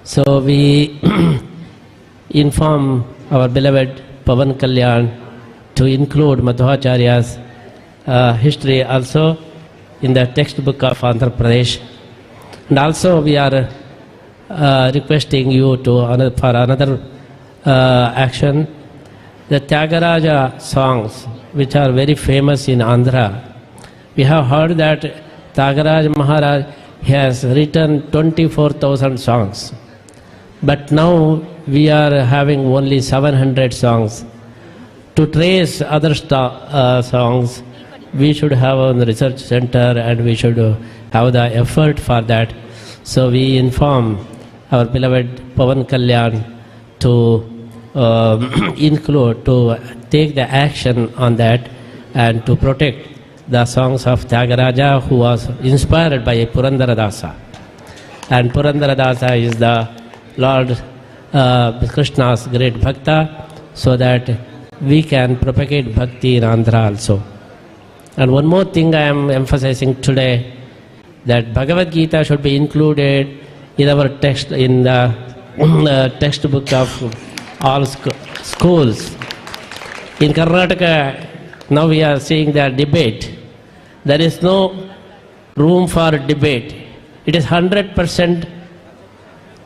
So we inform our beloved Pavan Kalyan to include Madhvacharya's history also in the textbook of Andhra Pradesh. And also we are requesting you to for another action, the Tyagaraja songs, which are very famous in Andhra. We have heard that Tyagaraja Maharaj has written 24,000 songs. But now we are having only 700 songs. To trace other songs, we should have a research center and we should have the effort for that. So we inform our beloved Pavan Kalyan to include, to take the action on that and to protect the songs of Tyagaraja, who was inspired by Purandaradasa. And Purandaradasa is the Lord Krishna's great bhakta, so that we can propagate bhakti in Andhra also. And one more thing I am emphasizing today, that Bhagavad Gita should be included in our text, in the textbook of all schools. In Karnataka, now we are seeing the debate. There is no room for debate. It is 100%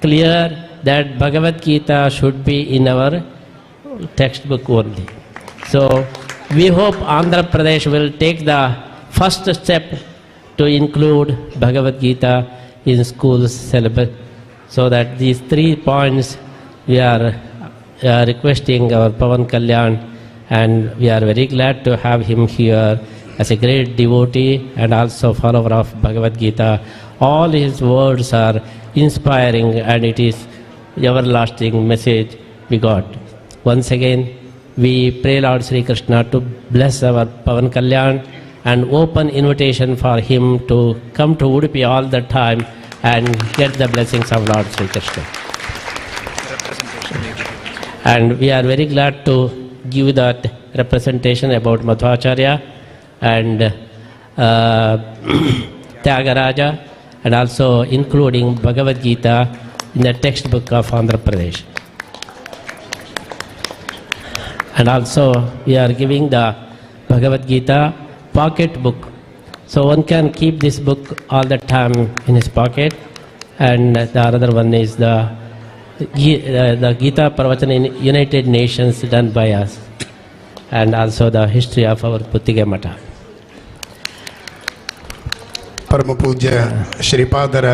clear that Bhagavad Gita should be in our textbook only. So we hope Andhra Pradesh will take the first step to include Bhagavad Gita in schools syllabus, so that these 3 points we are requesting our Pavan Kalyan, and we are very glad to have him here as a great devotee and also follower of Bhagavad Gita. All his words are inspiring, and it is everlasting message we got. Once again, we pray Lord Sri Krishna to bless our Pavan Kalyan and open invitation for him to come to Udupi all the time and get the blessings of Lord Sri Krishna. And we are very glad to give that representation about Madhvacharya and Tyagaraja, and also including Bhagavad Gita in the textbook of Andhra Pradesh. And also we are giving the Bhagavad Gita pocket book, so one can keep this book all the time in his pocket. And the other one is the Gita Pravachana in United Nations done by us, and also the history of our Puttige Mata. ಪರಮ ಪೂಜ್ಯ ಶ್ರೀಪಾದರ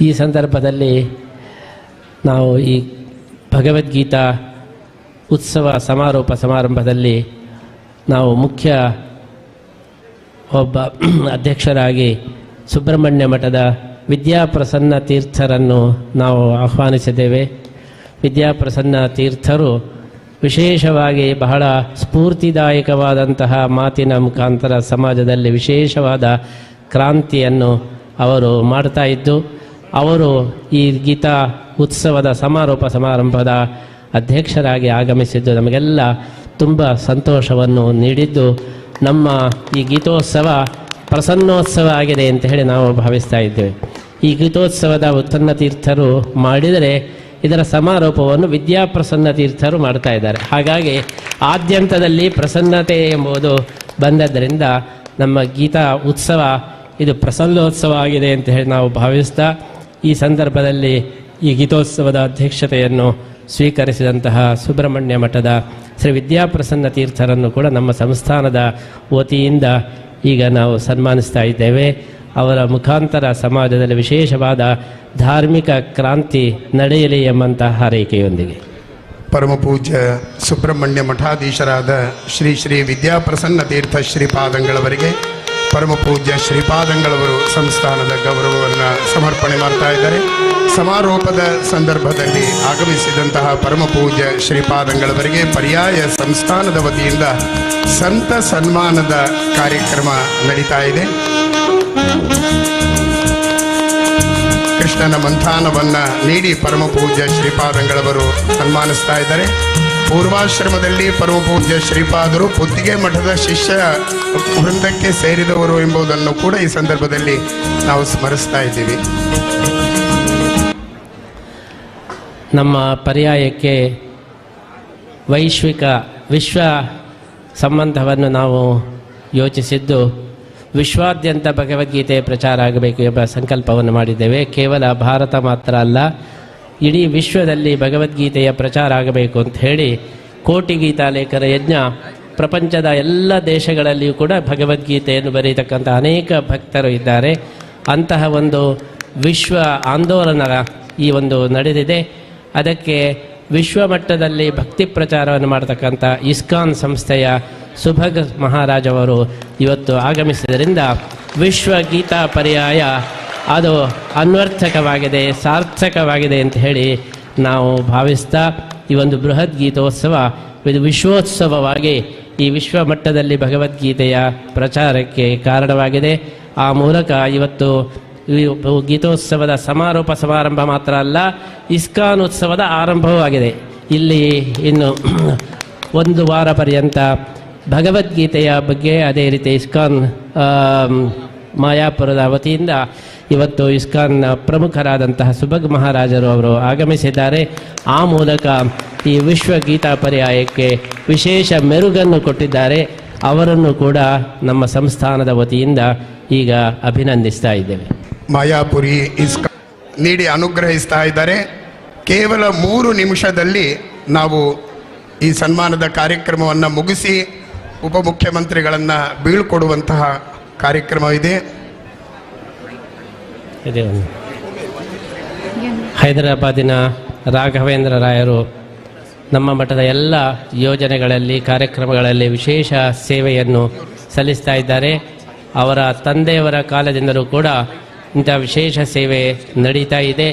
ಈ ಸಂದರ್ಭದಲ್ಲಿ ನಾವು ಈ ಭಗವದ್ಗೀತಾ ಉತ್ಸವ ಸಮಾರೋಪ ಸಮಾರಂಭದಲ್ಲಿ ನಾವು ಮುಖ್ಯ ಒಬ್ಬ ಅಧ್ಯಕ್ಷರಾಗಿ ಸುಬ್ರಹ್ಮಣ್ಯ ಮಠದ ವಿದ್ಯಾಪ್ರಸನ್ನ ತೀರ್ಥರನ್ನು ನಾವು ಆಹ್ವಾನಿಸಿದ್ದೇವೆ. ವಿದ್ಯಾಪ್ರಸನ್ನ ತೀರ್ಥರು ವಿಶೇಷವಾಗಿ ಬಹಳ ಸ್ಫೂರ್ತಿದಾಯಕವಾದಂತಹ ಮಾತಿನ ಮುಖಾಂತರ ಸಮಾಜದಲ್ಲಿ ವಿಶೇಷವಾದ ಕ್ರಾಂತಿಯನ್ನು ಅವರು ಮಾಡ್ತಾ ಇದ್ದು, ಅವರು ಈ ಗೀತಾ ಉತ್ಸವದ ಸಮಾರೋಪ ಸಮಾರಂಭದ ಅಧ್ಯಕ್ಷರಾಗಿ ಆಗಮಿಸಿದ್ದು ನಮಗೆಲ್ಲ ತುಂಬ ಸಂತೋಷವನ್ನು ನೀಡಿದ್ದು, ನಮ್ಮ ಈ ಗೀತೋತ್ಸವ ಪ್ರಸನ್ನೋತ್ಸವ ಆಗಿದೆ ಅಂತ ಹೇಳಿ ನಾವು ಭಾವಿಸ್ತಾ ಇದ್ದೇವೆ. ಈ ಗೀತೋತ್ಸವದ ಉತ್ಪನ್ನ ತೀರ್ಥರು ಮಾಡಿದರೆ ಇದರ ಸಮಾರೋಪವನ್ನು ವಿದ್ಯಾಪ್ರಸನ್ನ ತೀರ್ಥರು ಮಾಡ್ತಾ ಇದ್ದಾರೆ. ಹಾಗಾಗಿ ಆದ್ಯಂತದಲ್ಲಿ ಪ್ರಸನ್ನತೆ ಎಂಬುದು ಬಂದದ್ದರಿಂದ ನಮ್ಮ ಗೀತಾ ಉತ್ಸವ ಇದು ಪ್ರಸನ್ನೋತ್ಸವ ಆಗಿದೆ ಅಂತ ಹೇಳಿ ನಾವು ಭಾವಿಸ್ತಾ, ಈ ಸಂದರ್ಭದಲ್ಲಿ ಈ ಗೀತೋತ್ಸವದ ಅಧ್ಯಕ್ಷತೆಯನ್ನು ಸ್ವೀಕರಿಸಿದಂತಹ ಸುಬ್ರಹ್ಮಣ್ಯ ಮಠದ ಶ್ರೀ ವಿದ್ಯಾಪ್ರಸನ್ನ ತೀರ್ಥರನ್ನು ಕೂಡ ನಮ್ಮ ಸಂಸ್ಥಾನದ ವತಿಯಿಂದ ಈಗ ನಾವು ಸನ್ಮಾನಿಸ್ತಾ ಇದ್ದೇವೆ. ಅವರ ಮುಖಾಂತರ ಸಮಾಜದಲ್ಲಿ ವಿಶೇಷವಾದ ಧಾರ್ಮಿಕ ಕ್ರಾಂತಿ ನಡೆಯಲಿ ಎಂಬಂತಹ ಹಾರೈಕೆಯೊಂದಿಗೆ ಪರಮ ಪೂಜ್ಯ ಸುಬ್ರಹ್ಮಣ್ಯ ಮಠಾಧೀಶರಾದ ಶ್ರೀ ಶ್ರೀ ವಿದ್ಯಾಪ್ರಸನ್ನ ತೀರ್ಥ ಶ್ರೀಪಾದಂಗಳವರಿಗೆ ಪರಮ ಪೂಜ್ಯ ಶ್ರೀಪಾದಂಗಳವರು ಸಂಸ್ಥಾನದ ಗೌರವವನ್ನು ಸಮರ್ಪಣೆ ಮಾಡ್ತಾ ಇದ್ದಾರೆ. ಸಮಾರೋಪದ ಸಂದರ್ಭದಲ್ಲಿ ಆಗಮಿಸಿದಂತಹ ಪರಮ ಪೂಜ್ಯ ಶ್ರೀಪಾದಂಗಳವರಿಗೆ ಪರ್ಯಾಯ ಸಂಸ್ಥಾನದ ವತಿಯಿಂದ ಸಂತ ಸನ್ಮಾನದ ಕಾರ್ಯಕ್ರಮ ನಡೀತಾ ಇದೆ. ಕೃಷ್ಣನ ಮಂಥಾನವನ್ನು ನೀಡಿ ಪರಮ ಪೂಜ್ಯ ಶ್ರೀಪಾದಂಗಳವರು ಸನ್ಮಾನಿಸ್ತಾ ಇದ್ದಾರೆ. ಪೂರ್ವಾಶ್ರಮದಲ್ಲಿ ಪರಮ ಪೂಜ್ಯ ಶ್ರೀಪಾದರು ಪುತ್ತಿಗೆ ಮಠದ ಶಿಷ್ಯ ವೃಂದಕ್ಕೆ ಸೇರಿದವರು ಎಂಬುದನ್ನು ಕೂಡ ಈ ಸಂದರ್ಭದಲ್ಲಿ ನಾವು ಸ್ಮರಿಸ್ತಾ ಇದ್ದೀವಿ. ನಮ್ಮ ಪರ್ಯಾಯಕ್ಕೆ ವಿಶ್ವ ಸಂಬಂಧವನ್ನು ನಾವು ಯೋಚಿಸಿದ್ದು, ವಿಶ್ವಾದ್ಯಂತ ಭಗವದ್ಗೀತೆ ಪ್ರಚಾರ ಆಗಬೇಕು ಎಂಬ ಸಂಕಲ್ಪವನ್ನು ಮಾಡಿದ್ದೇವೆ. ಕೇವಲ ಭಾರತ ಮಾತ್ರ ಅಲ್ಲ, ಇಡೀ ವಿಶ್ವದಲ್ಲಿ ಭಗವದ್ಗೀತೆಯ ಪ್ರಚಾರ ಆಗಬೇಕು ಅಂತ ಹೇಳಿ ಕೋಟಿ ಗೀತಾ ಲೇಖನ ಯಜ್ಞ ಪ್ರಪಂಚದ ಎಲ್ಲ ದೇಶಗಳಲ್ಲಿಯೂ ಕೂಡ ಭಗವದ್ಗೀತೆಯನ್ನು ಬರೆಯತಕ್ಕಂಥ ಅನೇಕ ಭಕ್ತರು ಇದ್ದಾರೆ. ಅಂತಹ ಒಂದು ವಿಶ್ವ ಆಂದೋಲನ ಈ ಒಂದು ನಡೆದಿದೆ. ಅದಕ್ಕೆ ವಿಶ್ವಮಟ್ಟದಲ್ಲಿ ಭಕ್ತಿ ಪ್ರಚಾರವನ್ನು ಮಾಡತಕ್ಕಂಥ ಇಸ್ಕಾನ್ ಸಂಸ್ಥೆಯ ಸುಭಗ್ ಮಹಾರಾಜ್ ಅವರು ಇವತ್ತು ಆಗಮಿಸಿದ್ದರಿಂದ ವಿಶ್ವ ಗೀತಾ ಪರ್ಯಾಯ ಅದು ಅನ್ವರ್ಥಕವಾಗಿದೆ, ಸಾರ್ಥಕವಾಗಿದೆ ಅಂತ ಹೇಳಿ ನಾವು ಭಾವಿಸ್ತಾ, ಈ ಒಂದು ಬೃಹತ್ ಗೀತೋತ್ಸವ ಇದು ವಿಶ್ವೋತ್ಸವವಾಗಿ ಈ ವಿಶ್ವ ಮಟ್ಟದಲ್ಲಿ ಭಗವದ್ಗೀತೆಯ ಪ್ರಚಾರಕ್ಕೆ ಕಾರಣವಾಗಿದೆ. ಆ ಮೂಲಕ ಇವತ್ತು ಗೀತೋತ್ಸವದ ಸಮಾರೋಪ ಸಮಾರಂಭ ಮಾತ್ರ ಅಲ್ಲ, ಇಸ್ಕಾನ್ ಉತ್ಸವದ ಆರಂಭವೂ ಆಗಿದೆ. ಇಲ್ಲಿ ಇನ್ನು ಒಂದು ವಾರ ಪರ್ಯಂತ ಭಗವದ್ಗೀತೆಯ ಬಗ್ಗೆ, ಅದೇ ರೀತಿ ಇಸ್ಕಾನ್ ಮಾಯಾಪುರದ ವತಿಯಿಂದ ಇವತ್ತು ಇಸ್ಕಾನ್ ಪ್ರಮುಖರಾದಂತಹ ಸುಭಗ್ ಮಹಾರಾಜರು ಅವರು ಆಗಮಿಸಿದ್ದಾರೆ. ಆ ಮೂಲಕ ಈ ವಿಶ್ವ ಗೀತಾ ಪರ್ಯಾಯಕ್ಕೆ ವಿಶೇಷ ಮೆರುಗನ್ನು ಕೊಟ್ಟಿದ್ದಾರೆ. ಅವರನ್ನು ಕೂಡ ನಮ್ಮ ಸಂಸ್ಥಾನದ ವತಿಯಿಂದ ಈಗ ಅಭಿನಂದಿಸ್ತಾ ಇದ್ದೇವೆ. ಮಾಯಾಪುರಿ ಇಸ್ಕಾನ್ ನೀಡಿ ಅನುಗ್ರಹಿಸ್ತಾ ಇದ್ದಾರೆ. ಕೇವಲ 3 ನಿಮಿಷದಲ್ಲಿ ನಾವು ಈ ಸನ್ಮಾನದ ಕಾರ್ಯಕ್ರಮವನ್ನು ಮುಗಿಸಿ ಉಪಮುಖ್ಯಮಂತ್ರಿಗಳನ್ನು ಬೀಳ್ಕೊಡುವಂತಹ ಕಾರ್ಯಕ್ರಮ ಇದೆ. ಹೈದರಾಬಾದಿನ ರಾಘವೇಂದ್ರ ರಾಯರು ನಮ್ಮ ಮಠದ ಎಲ್ಲ ಯೋಜನೆಗಳಲ್ಲಿ ಕಾರ್ಯಕ್ರಮಗಳಲ್ಲಿ ವಿಶೇಷ ಸೇವೆಯನ್ನು ಸಲ್ಲಿಸ್ತಾ ಇದ್ದಾರೆ. ಅವರ ತಂದೆಯವರ ಕಾಲದಿಂದಲೂ ಕೂಡ ಇಂಥ ವಿಶೇಷ ಸೇವೆ ನಡೀತಾ ಇದೆ.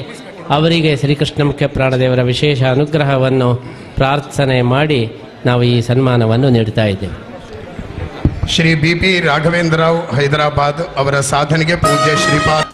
ಅವರಿಗೆ ಶ್ರೀಕೃಷ್ಣ ಮುಖ್ಯ ಪ್ರಾಣದೇವರ ವಿಶೇಷ ಅನುಗ್ರಹವನ್ನು ಪ್ರಾರ್ಥನೆ ಮಾಡಿ ನಾವು ಈ ಸನ್ಮಾನವನ್ನು ನೀಡ್ತಾ ಇದ್ದೇವೆ. ಶ್ರೀ ಬಿ ಪಿ ರಾಘವೇಂದ್ರ ರಾವ್ ಹೈದರಾಬಾದ್ ಅವರ ಸಾಧನೆಗೆ ಪೂಜ್ಯ ಶ್ರೀಪಾದ